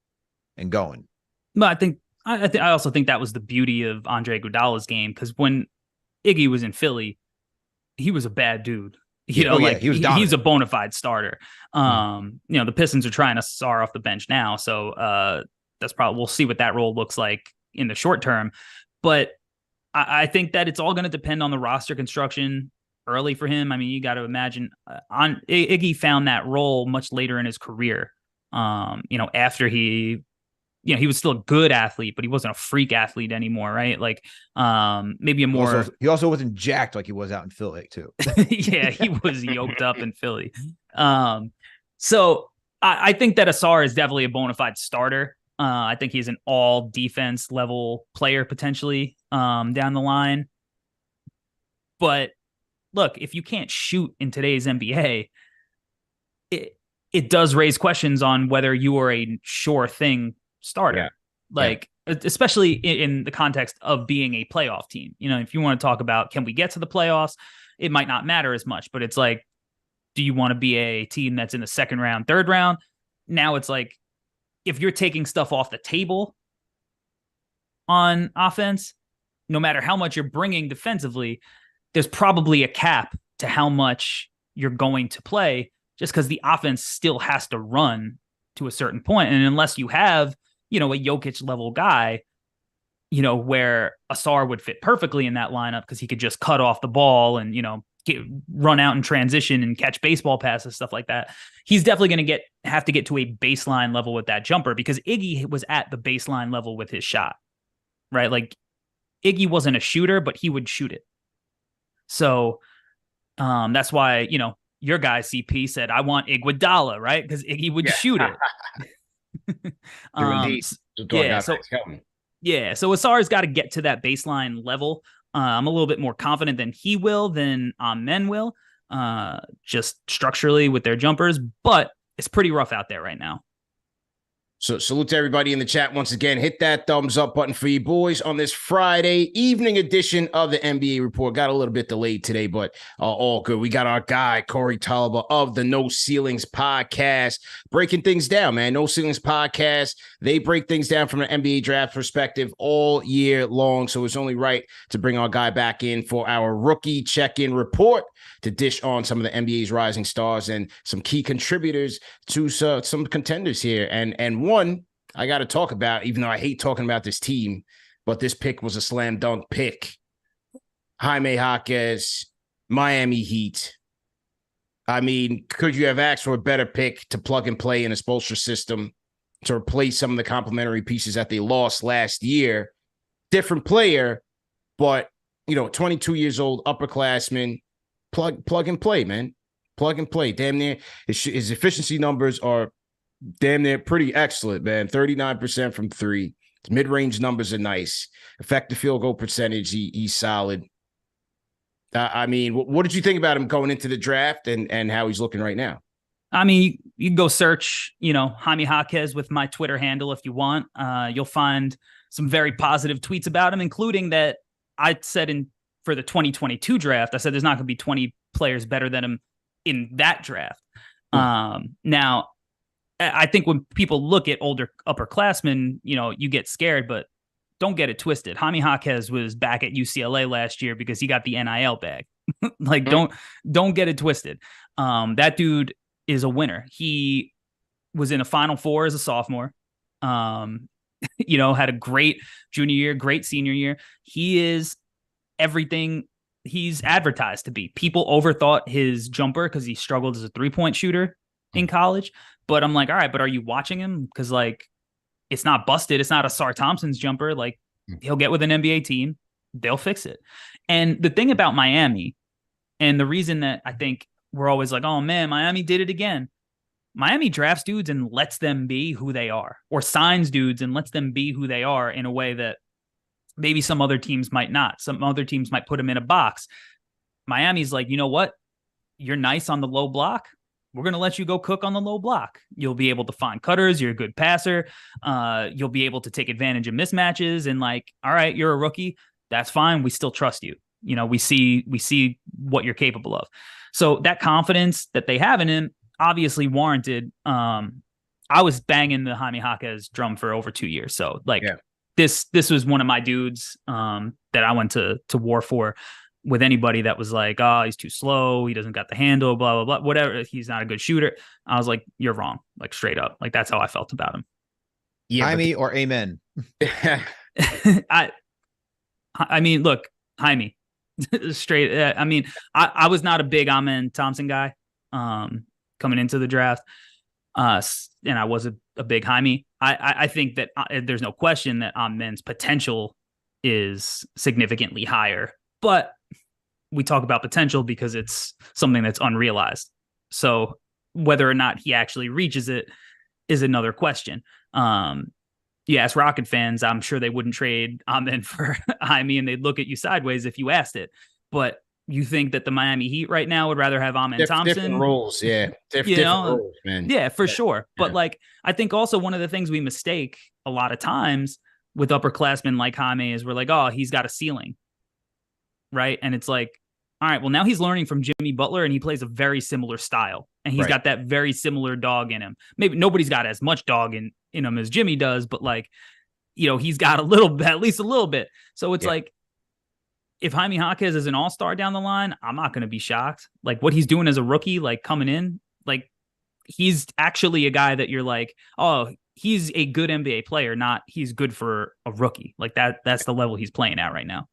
and going? No, I also think that was the beauty of Andre Iguodala's game, because when Iggy was in Philly, he was a bad dude. He was he's a bona fide starter. The Pistons are trying to Assar off the bench now, so that's probably, we'll see what that role looks like in the short term. But I think that it's all going to depend on the roster construction early for him. I mean, you got to imagine Iggy found that role much later in his career. After he was still a good athlete, but he wasn't a freak athlete anymore, right? Like, maybe a more. He also wasn't jacked like he was out in Philly too. Yeah, he was yoked up in Philly. So I think that Assar is definitely a bona fide starter. I think he's an all defense level player potentially down the line. But look, if you can't shoot in today's NBA, it does raise questions on whether you are a sure thing starter. Especially in the context of being a playoff team. If you want to talk about, can we get to the playoffs? It might not matter as much, but it's like, do you want to be a team that's in the second round, third round? Now it's like, if you're taking stuff off the table on offense, no matter how much you're bringing defensively, there's probably a cap to how much you're going to play just because the offense still has to run to a certain point. And unless you have, a Jokic level guy, where Assar would fit perfectly in that lineup because he could just cut off the ball and, run out and transition and catch baseball passes, stuff like that. He's definitely going to have to get to a baseline level with that jumper, because Iggy was at the baseline level with his shot, right? Like Iggy wasn't a shooter, but he would shoot it. So that's why, your guy CP said, I want Iguodala, right? Because Iggy would shoot it. So Assar's got to get to that baseline level. I'm a little bit more confident than he will, than Men will, just structurally with their jumpers, but it's pretty rough out there right now. So salute to everybody in the chat once again. Hit that thumbs up button for you boys on this Friday evening edition of the NBA Report. Got a little bit delayed today, but all good. We got our guy, Corey Tolliver of the No Ceilings Podcast, breaking things down, man. No Ceilings Podcast. They break things down from an NBA draft perspective all year long. So it's only right to bring our guy back in for our rookie check-in report to dish on some of the NBA's rising stars and some key contributors to some contenders here. And one I got to talk about, even though I hate talking about this team, but this pick was a slam dunk pick. Jaime Jaquez, Miami Heat. I mean, could you have asked for a better pick to plug and play in a Spoelstra system to replace some of the complementary pieces that they lost last year? Different player, but, 22 years old, upperclassman. Plug and play, man. Plug and play. Damn near. His efficiency numbers are damn near pretty excellent, man. 39% from three. His mid-range numbers are nice. Effective field goal percentage, he's solid. I mean, what did you think about him going into the draft and how he's looking right now? I mean, you can go search, Jaime Jaquez with my Twitter handle if you want. You'll find some very positive tweets about him, including that I said for the 2022 draft, I said there's not going to be 20 players better than him in that draft. Now, I think when people look at older upperclassmen, you get scared, but don't get it twisted. Jaime Jaquez was back at UCLA last year because he got the NIL bag. Don't get it twisted. That dude is a winner. He was in a Final Four as a sophomore. Had a great junior year, great senior year. He is everything he's advertised to be. People overthought his jumper because he struggled as a 3-point shooter in college. But I'm like, all right, but are you watching him? Because it's not busted. It's not Assar Thompson's jumper. He'll get with an NBA team. They'll fix it. And the thing about Miami, and the reason that I think we're always like, oh man, Miami did it again. Miami drafts dudes and lets them be who they are, or signs dudes and lets them be who they are in a way that maybe some other teams might not. Some other teams might put them in a box. Miami's like, you know what? You're nice on the low block. We're going to let you go cook on the low block. You'll be able to find cutters. You're a good passer. You'll be able to take advantage of mismatches. And all right, you're a rookie. That's fine. We still trust you. We see what you're capable of. So that confidence that they have in him, obviously warranted. I was banging the Jaime Jaquez drum for over 2 years. So this was one of my dudes that I went to war for with anybody that was like, oh, he's too slow. He doesn't got the handle, blah, blah, blah, whatever. He's not a good shooter. I was like, you're wrong. Straight up. That's how I felt about him. Yeah, Jaime or amen. I mean, look, Jaime straight. I was not a big Amen Thompson guy coming into the draft. And I was a big Jaime. I think that there's no question that Amen's potential is significantly higher, but we talk about potential because it's something that's unrealized. So whether or not he actually reaches it is another question. You ask Rocket fans, I'm sure they wouldn't trade Amen for Jaime, and they'd look at you sideways if you asked it. But you think that the Miami Heat right now would rather have Amen Thompson? Different roles, yeah. Different roles, man. Yeah, for sure. But I think also one of the things we mistake a lot of times with upperclassmen like Jaime is we're like, oh, he's got a ceiling, right? And it's like, all right, well, now he's learning from Jimmy Butler, and he plays a very similar style, and he's got that very similar dog in him. Maybe nobody's got as much dog in him as Jimmy does, but he's got a little bit, at least a little bit. So it's if Jaime Jaquez is an all-star down the line, I'm not going to be shocked. What he's doing as a rookie, coming in, Like, he's actually a guy that you're like, oh, he's a good NBA player, not he's good for a rookie. Like that's the level he's playing at right now.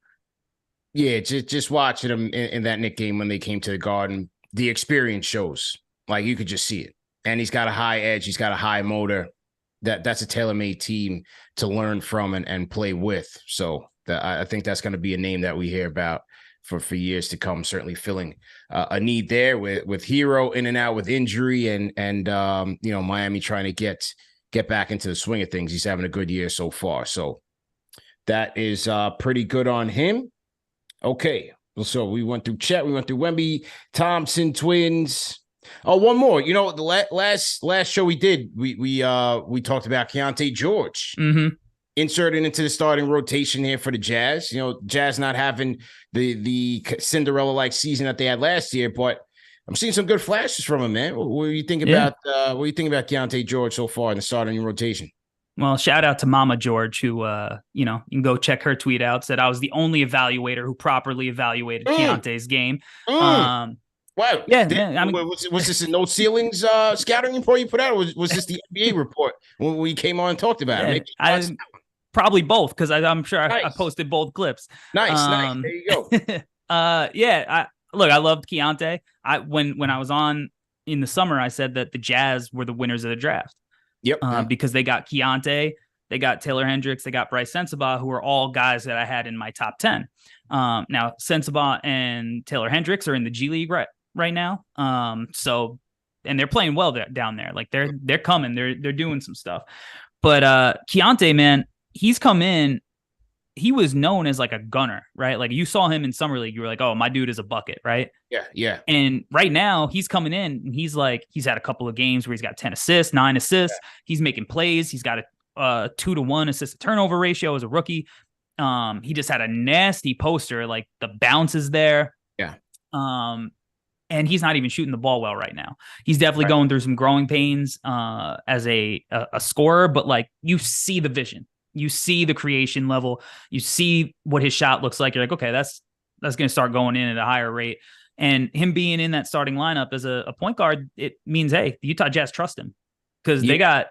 Yeah, just watching him in that Knick game when they came to the Garden, the experience shows. Like, you could just see it. And he's got a high edge. He's got a high motor. That's a tailor-made team to learn from and play with. So I think that's going to be a name that we hear about for years to come, certainly filling a need there with Hero in and out with injury and Miami trying to get back into the swing of things. He's having a good year so far. So that is pretty good on him. Okay. So we went through Chet, we went through Wemby, Thompson, Twins. Oh, one more. The last show we did, we talked about Keyonte George. Mm-hmm. Inserted into the starting rotation here for the Jazz. Jazz not having the Cinderella-like season that they had last year, but I'm seeing some good flashes from him, man. What do you think about Keyonte George so far in the starting rotation? Well, shout out to Mama George, who you can go check her tweet out. Said I was the only evaluator who properly evaluated Keontae's game. Wow. Yeah, was this a no ceilings scouting report you put out, or was this the NBA report when we came on and talked about it? Probably both, because I'm sure nice. I posted both clips. Nice. There you go. I loved Keyonte. When I was on in the summer, I said that the Jazz were the winners of the draft. Yep. Because they got Keyonte, they got Taylor Hendricks, they got Bryce Sensabaugh, who are all guys that I had in my top 10. Now Sensabaugh and Taylor Hendricks are in the G League right now. So, and they're playing well down there. Like they're coming, they're doing some stuff. But Keyonte, man, he's come in. He was known as like a gunner, right? Like you saw him in summer league, you were like, oh, my dude is a bucket, right? Yeah. And right now he's coming in and he's had a couple of games where he's got 10 assists, 9 assists. Yeah. He's making plays. He's got a 2-to-1 assist to turnover ratio as a rookie. He just had a nasty poster, like the bounce is there. Yeah. And he's not even shooting the ball well right now. He's definitely going through some growing pains as a scorer, but like you see the vision. You see the creation level. You see what his shot looks like. You're like, okay, that's going to start going in at a higher rate. And him being in that starting lineup as a point guard, it means, hey, the Utah Jazz trust him because they got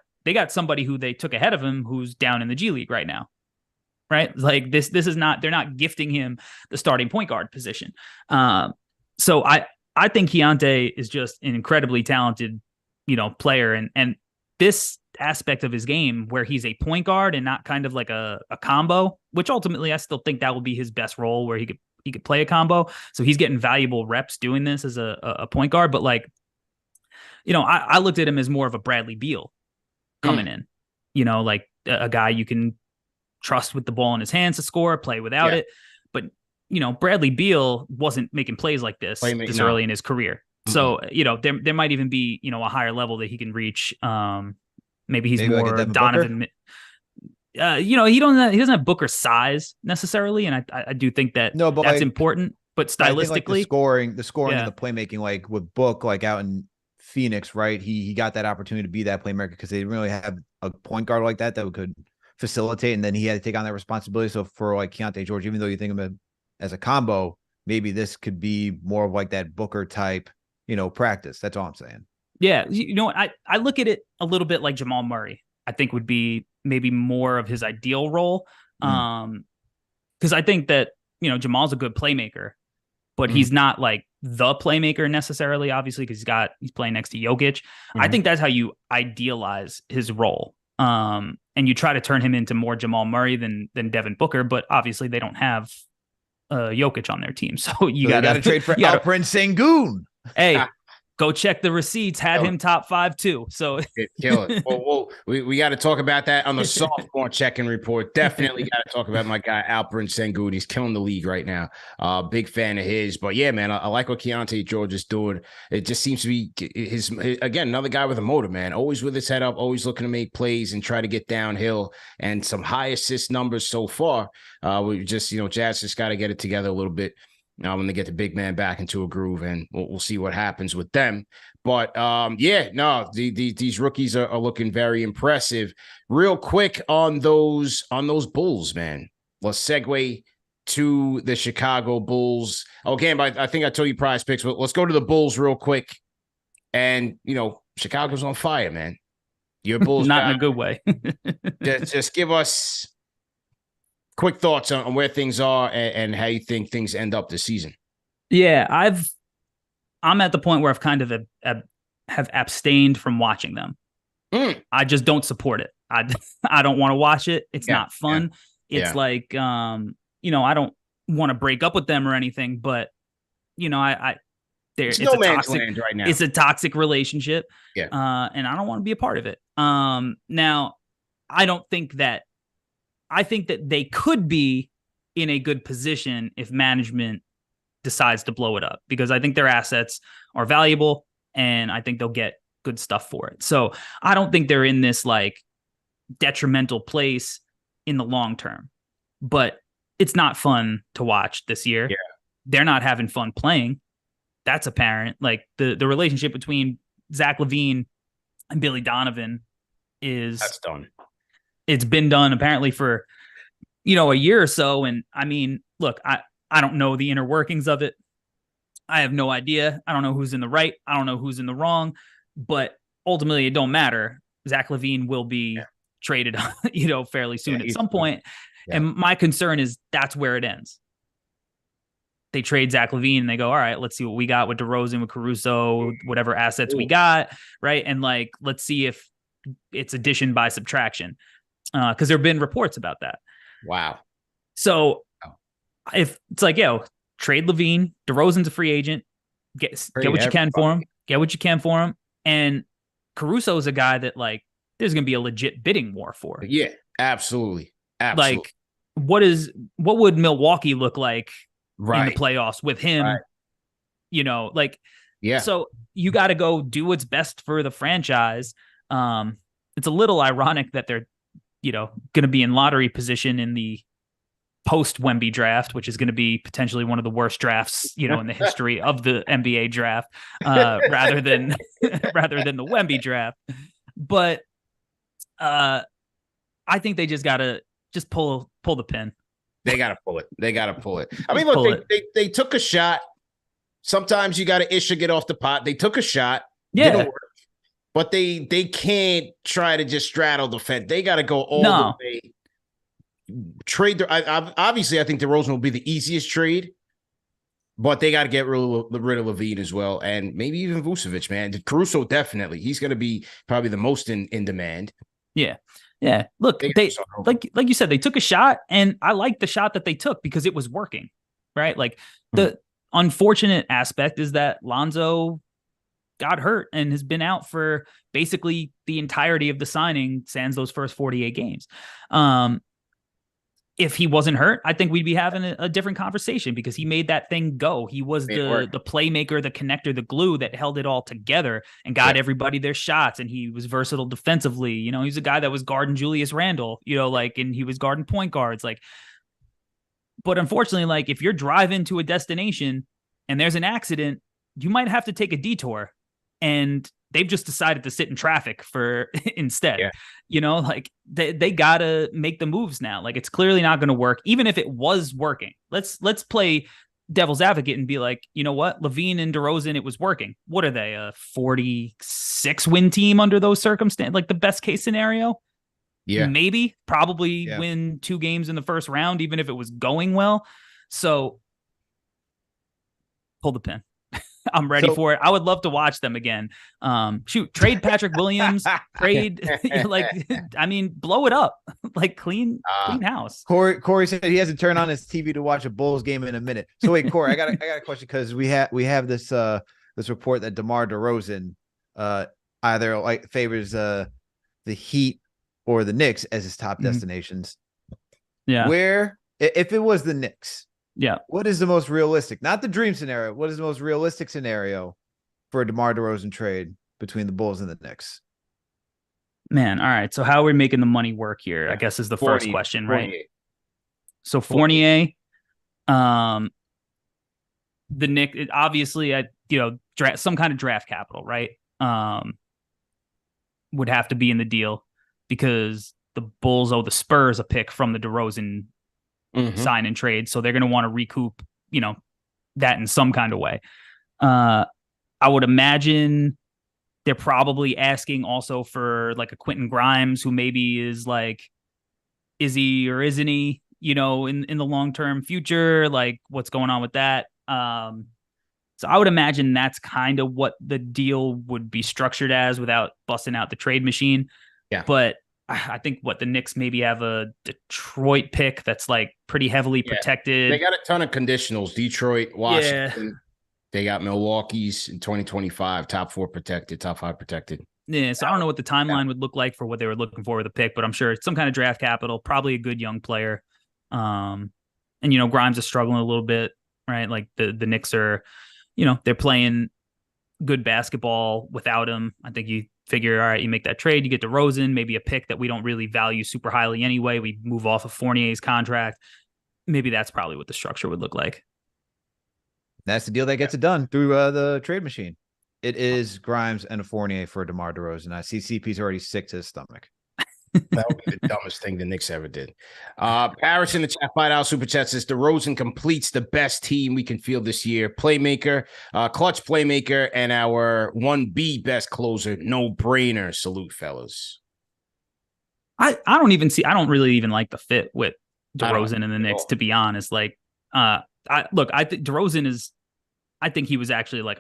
somebody who they took ahead of him who's down in the G League right now, right? Like this is not, they're not gifting him the starting point guard position. So I think Keyonte is just an incredibly talented, player, and this aspect of his game where he's a point guard and not kind of like a combo, which ultimately I still think that will be his best role where he could play a combo. So he's getting valuable reps doing this as a point guard. But like, I looked at him as more of a Bradley Beal coming in, like a guy you can trust with the ball in his hands to score, play without it. But, Bradley Beal wasn't making plays like this early in his career. So, there might even be, a higher level that he can reach. Maybe he's more like Donovan. He doesn't have Booker's size necessarily, and I do think that that's important. But stylistically, the scoring and the playmaking, like with Book, like out in Phoenix, right? He got that opportunity to be that playmaker because they didn't really have a point guard like that could facilitate, and then he had to take on that responsibility. So for like Keyonte George, even though you think of him as a combo, maybe this could be more of like that Booker type, practice. That's all I'm saying. Yeah. I look at it a little bit like Jamal Murray, I think would be maybe more of his ideal role. Because I think that, Jamal's a good playmaker, but he's not like the playmaker necessarily, obviously, because he's playing next to Jokic. I think that's how you idealize his role. And you try to turn him into more Jamal Murray than Devin Booker, but obviously they don't have Jokic on their team. So you got to trade for Alperen Sengun. Hey, go check the receipts. Had him top 5 too. So kill it. Well, we got to talk about that on the sophomore check-in report. Definitely got to talk about my guy Alperen Sengun. He's killing the league right now. Big fan of his. But yeah, man, I like what Keyonte George is doing. It just seems to be his again, another guy with a motor, man. Always with his head up, always looking to make plays and try to get downhill. And some high assist numbers so far. We just, Jazz just got to get it together a little bit. When they get the big man back into a groove, and we'll see what happens with them. But these rookies are looking very impressive. Real quick on those Bulls, man. Let's segue to the Chicago Bulls. Again, I think I told you PrizePicks, but let's go to the Bulls real quick. And, Chicago's on fire, man. Your Bulls not in a good way. just give us quick thoughts on where things are and how you think things end up this season. Yeah, I'm at the point where I've kind of have abstained from watching them. I just don't support it. I don't want to watch it. It's not fun. It's like, I don't want to break up with them or anything, but it's no a man's toxic land right now. It's a toxic relationship. Yeah. And I don't want to be a part of it. Now I think that they could be in a good position if management decides to blow it up, because I think their assets are valuable and I think they'll get good stuff for it. So I don't think they're in this like detrimental place in the long term, but it's not fun to watch this year. Yeah. They're not having fun playing. That's apparent. Like the relationship between Zach LaVine and Billy Donovan that's done. It's been done apparently for, a year or so. And I mean, look, I don't know the inner workings of it. I have no idea. I don't know who's in the right. I don't know who's in the wrong, but ultimately it don't matter. Zach LaVine will be traded, fairly soon at some point. Yeah. And my concern is that's where it ends. They trade Zach LaVine and they go, all right, let's see what we got with DeRozan, with Caruso, whatever assets we got. Right. And like, let's see if it's addition by subtraction. Cause there've been reports about that. Wow. So if it's like, trade LaVine, DeRozan's a free agent, get what you can for him, And Caruso is a guy that like, there's going to be a legit bidding war for. Yeah, absolutely. Like what would Milwaukee look like in the playoffs with him? Right. So you got to go do what's best for the franchise. It's a little ironic that they're, going to be in lottery position in the post Wemby draft, which is going to be potentially one of the worst drafts, in the history of the NBA draft, rather than the Wemby draft. But I think they just got to pull the pin. They got to pull it. I mean, look, they took a shot. Sometimes you got to ish or get off the pot. They took a shot. Yeah. Didn't work. But they can't try to just straddle the fence. They got to go all the way. Trade. Obviously, I think DeRozan will be the easiest trade, but they got to get rid of LaVine as well, and maybe even Vucevic, man. Caruso, definitely. He's going to be probably the most in demand. Yeah. Yeah. Look, they like you said, they took a shot, and I like the shot that they took because it was working, right? Like the unfortunate aspect is that Lonzo got hurt and has been out for basically the entirety of the signing sans those first 48 games. If he wasn't hurt, I think we'd be having a different conversation because he made that thing go. He was the playmaker, the connector, the glue that held it all together and got everybody their shots. And he was versatile defensively. He's a guy that was guarding Julius Randle, and he was guarding point guards. But unfortunately, if you're driving to a destination and there's an accident, you might have to take a detour. And they've just decided to sit in traffic for instead. They gotta make the moves now. It's clearly not going to work, even if it was working. Let's play devil's advocate and be like, you know what, LaVine and DeRozan, it was working. What are they, a 46 win team under those circumstances? Like the best case scenario, maybe probably win 2 games in the first round, even if it was going well. So pull the pin. I'm ready for it. I would love to watch them again. Trade Patrick Williams, blow it up, clean house. Corey said he hasn't turned on his TV to watch a Bulls game in a minute. So wait, Corey, I got a question because we have this report that DeMar DeRozan either favors the Heat or the Knicks as his top destinations. Yeah. Where if it was the Knicks. Yeah. What is the most realistic? Not the dream scenario. What is the most realistic scenario for a DeMar DeRozan trade between the Bulls and the Knicks? Man, all right. So how are we making the money work here? I guess is the first question, right? So Fournier, the Knicks, obviously, some kind of draft capital, right? Would have to be in the deal because the Bulls owe the Spurs a pick from the DeRozan sign and trade. So they're going to want to recoup, that in some kind of way. I would imagine They're probably asking also for like a Quentin Grimes, who maybe is like, is he or isn't he, in the long-term future? Like, what's going on with that? So I would imagine that's kind of what the deal would be structured as without busting out the trade machine. Yeah. But I think the Knicks maybe have a Detroit pick that's like pretty heavily protected. They got a ton of conditionals. Detroit, Washington. Yeah. They got Milwaukee's in 2025, top 4 protected, top 5 protected. Yeah, so I don't know what the timeline would look like for what they were looking for with a pick, but I'm sure it's some kind of draft capital, probably a good young player. And Grimes is struggling a little bit, right? Like the Knicks are, they're playing good basketball without him. I think you figure, all right, you make that trade, you get DeRozan, maybe a pick that we don't really value super highly anyway. We move off of Fournier's contract. Maybe that's probably what the structure would look like. That's the deal that gets it done through the trade machine. It is Grimes and a Fournier for DeMar DeRozan. I see CP's already sick to his stomach. That would be the dumbest thing the Knicks ever did. Paris in the chat, $5 super chat says DeRozan completes the best team we can field this year. Playmaker, clutch playmaker, and our 1B best closer. No brainer. Salute, fellas. I don't really even like the fit with DeRozan and the Knicks, to be honest. Like, I think DeRozan I think he was actually like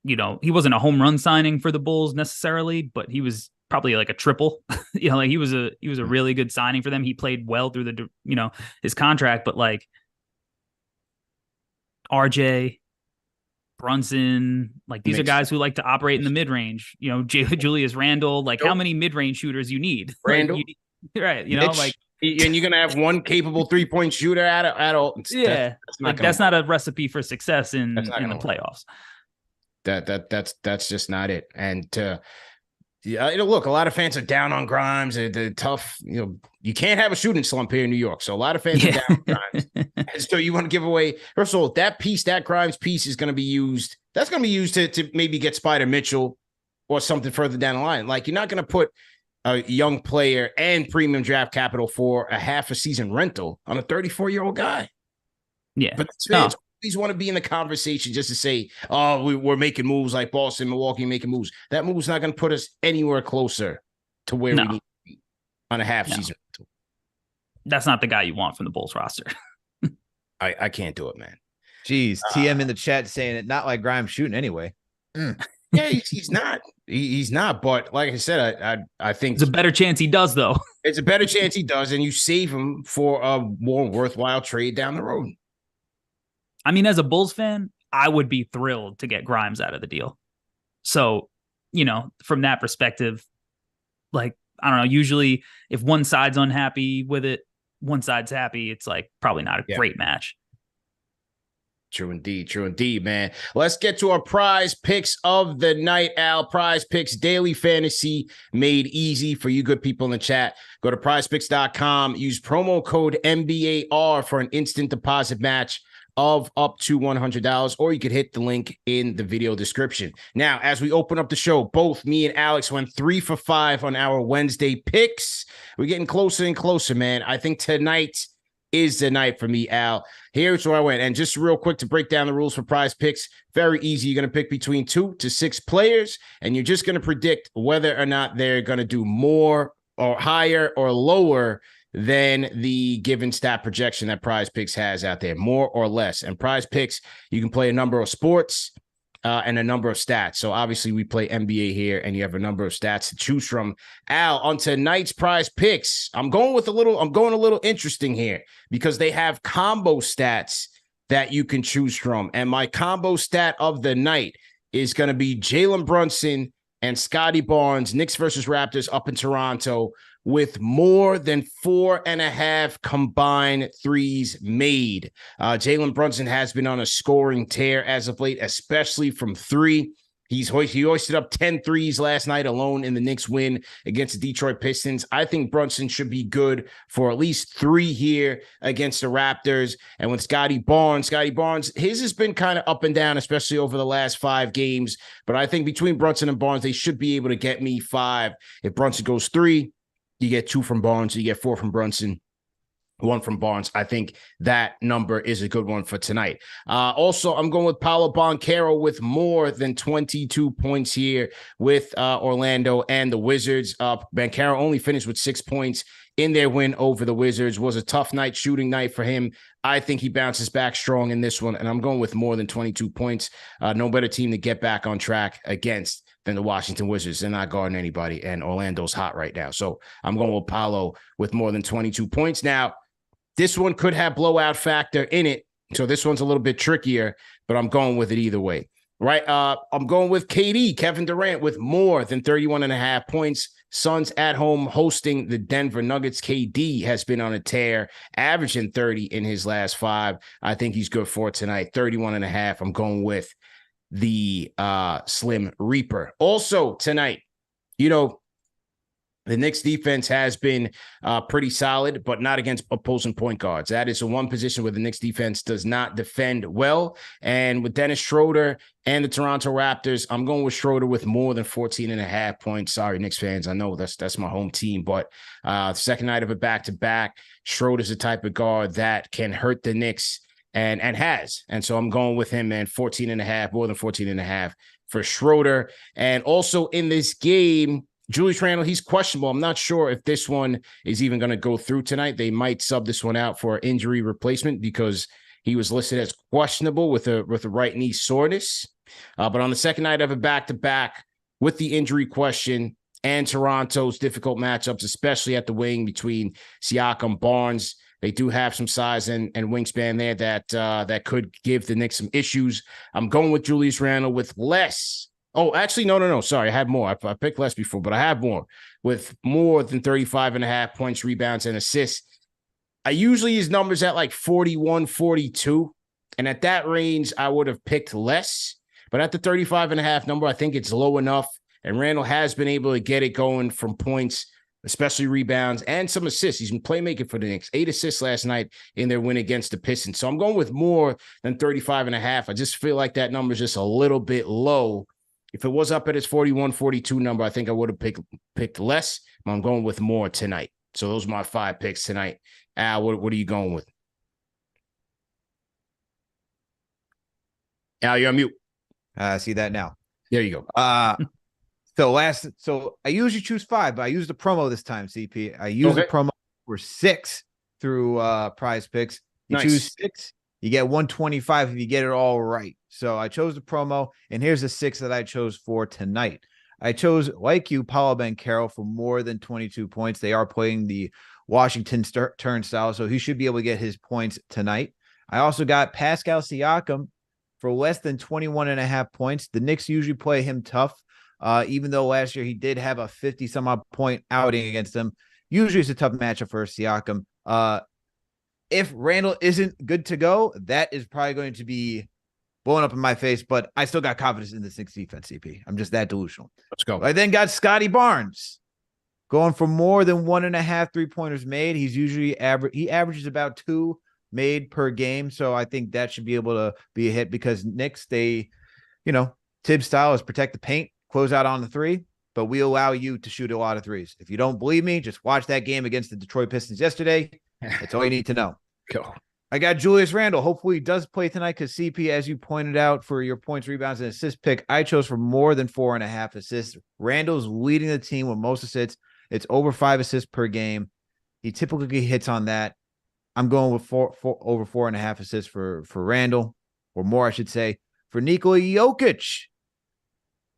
he wasn't a home run signing for the Bulls necessarily, but he was probably like a triple. Like he was a really good signing for them. He played well through the his contract, but like RJ, Brunson, like these are guys who like to operate in the mid range. Julius Randle, like how many mid range shooters you need? Randle, right? Like. And you're gonna have one capable 3-point shooter at all. Yeah, that's not a recipe for success in the playoffs. That's just not it. And look, a lot of fans are down on Grimes. They're tough. You can't have a shooting slump here in New York. So a lot of fans are down on Grimes. And so you want to give away. First of all, that Grimes piece is going to be used. That's going to be used to maybe get Spider Mitchell or something further down the line. Like you're not going to put a young player and premium draft capital for a half a season rental on a 34-year-old guy. Yeah. But fans always want to be in the conversation just to say, oh, we're making moves like Boston, Milwaukee making moves. That move's not going to put us anywhere closer to where we need to be on a half season rental. That's not the guy you want from the Bulls roster. I can't do it, man. Jeez, TM in the chat saying it, not like Grimes shooting anyway. Yeah, he's not. He's not. But like I said, I think it's a better chance he does, though. It's a better chance he does, and you save him for a more worthwhile trade down the road. I mean, as a Bulls fan, I would be thrilled to get Grimes out of the deal. So, from that perspective, like, I don't know, usually if one side's unhappy with it, one side's happy, it's like probably not a great match. True indeed, man. Let's get to our prize picks of the night, Al. Prize Picks daily fantasy made easy for you good people in the chat. Go to prizepicks.com, use promo code MBAR for an instant deposit match of up to $100, or you could hit the link in the video description. Now, as we open up the show, both me and Alex went 3 for 5 on our Wednesday picks. We're getting closer and closer, man. I think tonight is the night for me, Al. Here's where I went. And just real quick to break down the rules for prize picks, very easy. You're going to pick between 2 to 6 players, and you're just going to predict whether or not they're going to do more or higher or lower than the given stat projection that Prize Picks has out there, more or less. And Prize Picks, you can play a number of sports and a number of stats. So obviously we play NBA here, and you have a number of stats to choose from. Al, on tonight's Prize Picks, I'm going a little interesting here because they have combo stats that you can choose from. And my combo stat of the night is going to be Jalen Brunson and Scotty Barnes, Knicks versus Raptors up in Toronto, with more than 4.5 combined threes made. Jalen Brunson has been on a scoring tear as of late, especially from 3. He hoisted up 10 threes last night alone in the Knicks win against the Detroit Pistons. I think Brunson should be good for at least 3 here against the Raptors. And with Scotty Barnes, his has been kind of up and down, especially over the last 5 games. But I think between Brunson and Barnes, they should be able to get me 5. If Brunson goes 3, you get 2 from Barnes, you get 4 from Brunson. one from Barnes. I think that number is a good one for tonight. Also, I'm going with Paolo Banchero with more than 22 points here with Orlando and the Wizards. Banchero only finished with 6 points in their win over the Wizards. Was a tough night, shooting night for him. I think he bounces back strong in this one, and I'm going with more than 22 points. No better team to get back on track against than the Washington Wizards. They're not guarding anybody, and Orlando's hot right now. So I'm going with Paolo with more than 22 points. Now, this one could have blowout factor in it, so this one's a little bit trickier, but I'm going with it either way. Right? I'm going with KD, Kevin Durant, with more than 31.5 points. Suns at home hosting the Denver Nuggets. KD has been on a tear, averaging 30 in his last 5. I think he's good for tonight. 31.5. I'm going with the Slim Reaper. Also tonight, the Knicks defense has been pretty solid, but not against opposing point guards. That is the one position where the Knicks defense does not defend well. And with Dennis Schroeder and the Toronto Raptors, I'm going with Schroeder with more than 14.5 points. Sorry, Knicks fans. I know that's my home team, but second night of a back-to-back, Schroeder's the type of guard that can hurt the Knicks and has. And so I'm going with him, man, 14.5, more than 14.5 for Schroeder. And also in this game, Julius Randle, he's questionable. I'm not sure if this one is even going to go through tonight. They might sub this one out for injury replacement because he was listed as questionable with a right knee soreness. But on the second night of a back-to-back with the injury question and Toronto's difficult matchups, especially at the wing between Siakam, Barnes, they do have some size and wingspan there that could give the Knicks some issues. I'm going with Julius Randle with less. Oh, actually, no. Sorry, I had more. I picked less before, but I have more with more than 35.5 points, rebounds, and assists. I usually use numbers at like 41, 42. And at that range, I would have picked less. But at the 35.5 number, I think it's low enough. And Randle has been able to get it going from points, especially rebounds and some assists. He's been playmaking for the Knicks. 8 assists last night in their win against the Pistons. So I'm going with more than 35.5. I just feel like that number is just a little bit low. If it was up at its 41, 42 number, I think I would have picked less. But I'm going with more tonight. So those are my 5 picks tonight. Al, what are you going with? Al, you're on mute. I see that now. There you go. So I usually choose 5, but I used the promo this time, CP. I used the promo for 6 through PrizePicks. You choose 6, you get 125 if you get it all right. So I chose the promo, and here's the 6 that I chose for tonight. I chose, like you, Paolo Banchero for more than 22 points. They are playing the Washington turnstile, so he should be able to get his points tonight. I also got Pascal Siakam for less than 21.5 points. The Knicks usually play him tough, even though last year he did have a 50-some-odd point outing against them. Usually it's a tough matchup for Siakam. If Randle isn't good to go, that is probably going to be blowing up in my face, but I still got confidence in the Knicks defense, CP. I'm just that delusional. Let's go. I then got Scotty Barnes going for more than 1.5 3-pointers made. He's usually he averages about 2 made per game. So I think that should be able to be a hit because Knicks, Tibbs style is protect the paint, close out on the 3, but we allow you to shoot a lot of 3s. If you don't believe me, just watch that game against the Detroit Pistons yesterday. That's all you need to know. Go. I got Julius Randle. Hopefully he does play tonight because CP, as you pointed out for your points, rebounds, and assist pick, I chose for more than 4.5 assists. Randle's leading the team with most assists. It's over 5 assists per game. He typically hits on that. I'm going with over 4.5 assists for Randle, or more, I should say, for Nikola Jokic.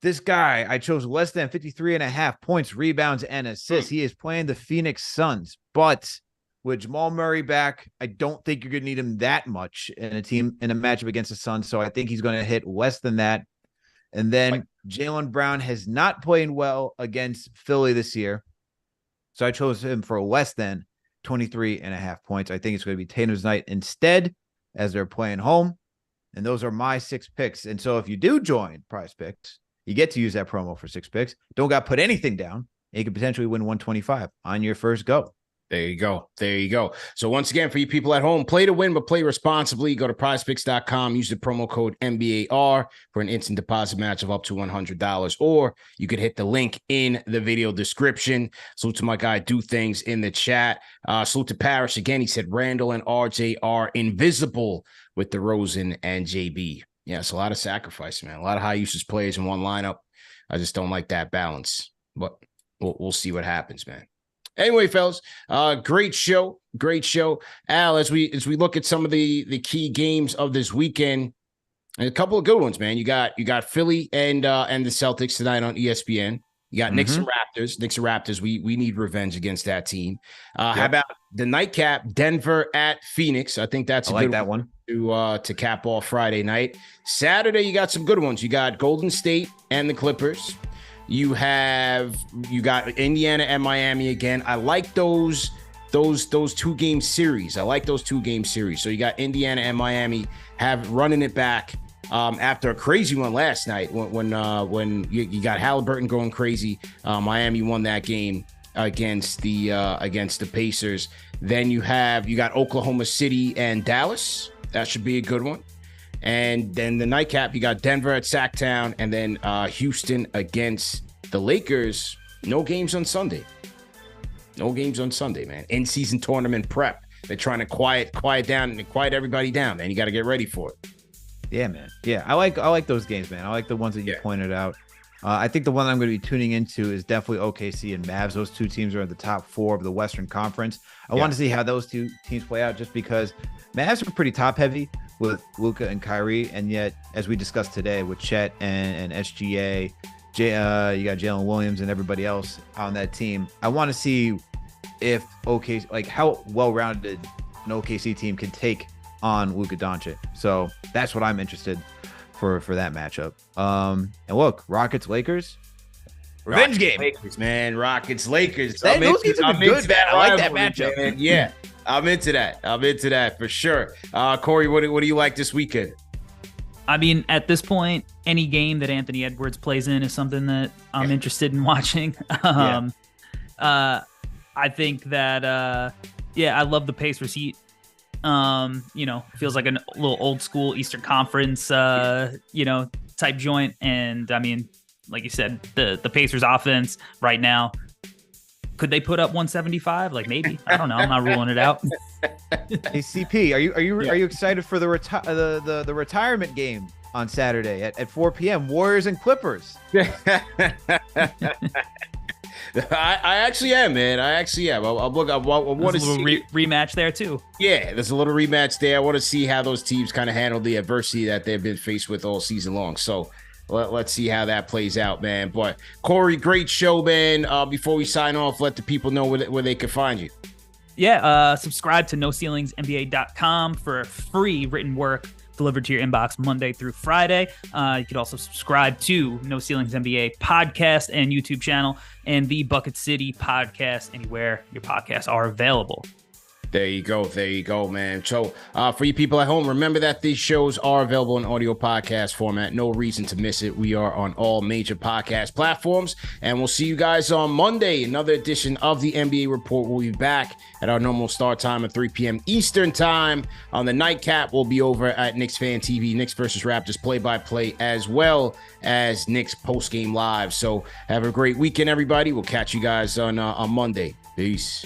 This guy, I chose less than 53.5 points, rebounds, and assists. He is playing the Phoenix Suns, but with Jamal Murray back, I don't think you're going to need him that much in a matchup against the Suns. So I think he's going to hit less than that. And then Jaylen Brown has not played well against Philly this year. So I chose him for less than 23.5 points. I think it's going to be Tatum's night instead as they're playing home. And those are my 6 picks. And so if you do join PrizePicks, you get to use that promo for 6 picks. Don't got to put anything down. And you could potentially win 125 on your first go. There you go. There you go. So once again, for you people at home, play to win, but play responsibly. Go to prizepicks.com. Use the promo code MBAR for an instant deposit match of up to $100. Or you could hit the link in the video description. Salute to my guy, Do Things in the chat. Salute to Parrish. Again, he said Randall and RJ are invisible with DeRozan and JB. Yeah, it's a lot of sacrifice, man. A lot of high usage players in one lineup. I just don't like that balance. But we'll see what happens, man. Anyway, fellas, great show. Al, as we look at some of the key games of this weekend, and a couple of good ones, man. You got Philly and the Celtics tonight on ESPN. You got Knicks and Raptors. We need revenge against that team. How about the nightcap, Denver at Phoenix? I think that's a good one to cap off Friday night. Saturday, you got some good ones. You got Golden State and the Clippers. You got Indiana and Miami again. I like those 2-game series. So you got Indiana and Miami running it back after a crazy one last night when you got Halliburton going crazy. Miami won that game against the Pacers. Then you got Oklahoma City and Dallas. That should be a good one. And then the nightcap, you got Denver at Sacktown, and then Houston against the Lakers. No games on Sunday, man. In-season tournament prep. They're trying to quiet down and quiet everybody down, man. You got to get ready for it. Yeah, man. Yeah, I like those games, man. I like the ones that you pointed out. I think the one I'm going to be tuning into is definitely OKC and Mavs. Those two teams are in the top 4 of the Western Conference. I want to see how those two teams play out, just because Mavs are pretty top heavy with Luka and Kyrie, and yet, as we discussed today, with Chet and SGA, you got Jalen Williams and everybody else on that team. I want to see if how well-rounded an OKC team can take on Luka Doncic. So that's what I'm interested for that matchup. And look, Rockets Lakers. Revenge game. Lakers, man. Rockets, Lakers. Those games are good, man. I like that matchup. Man. Yeah, I'm into that for sure. Corey, what do you like this weekend? I mean, at this point, any game that Anthony Edwards plays in is something that I'm interested in watching. I think that, I love the Pacers Heat. Feels like a little old school Eastern Conference, type joint. And I mean, like you said, the Pacers offense right now, could they put up 175? Like maybe, I don't know. I'm not ruling it out. Hey CP, are you excited for the retirement game on Saturday at 4 p.m. Warriors and Clippers? I actually am, man. I want to see rematch there too. Yeah, there's a little rematch there. I want to see how those teams kind of handle the adversity that they've been faced with all season long. So let's see how that plays out, man. But Corey, great show, man. Before we sign off, let the people know where they can find you. Yeah, subscribe to NoCeilingsNBA.com for free written work delivered to your inbox Monday through Friday. You could also subscribe to No Ceilings NBA podcast and YouTube channel, and the Bucket City podcast anywhere your podcasts are available. There you go, man. So for you people at home, remember that these shows are available in audio podcast format. No reason to miss it. We are on all major podcast platforms, and we'll see you guys on Monday. Another edition of the NBA Report. We'll be back at our normal start time at 3 p.m. Eastern time. On the nightcap, we'll be over at Knicks Fan TV, Knicks versus Raptors play-by-play, as well as Knicks post-game live. So have a great weekend, everybody. We'll catch you guys on Monday. Peace.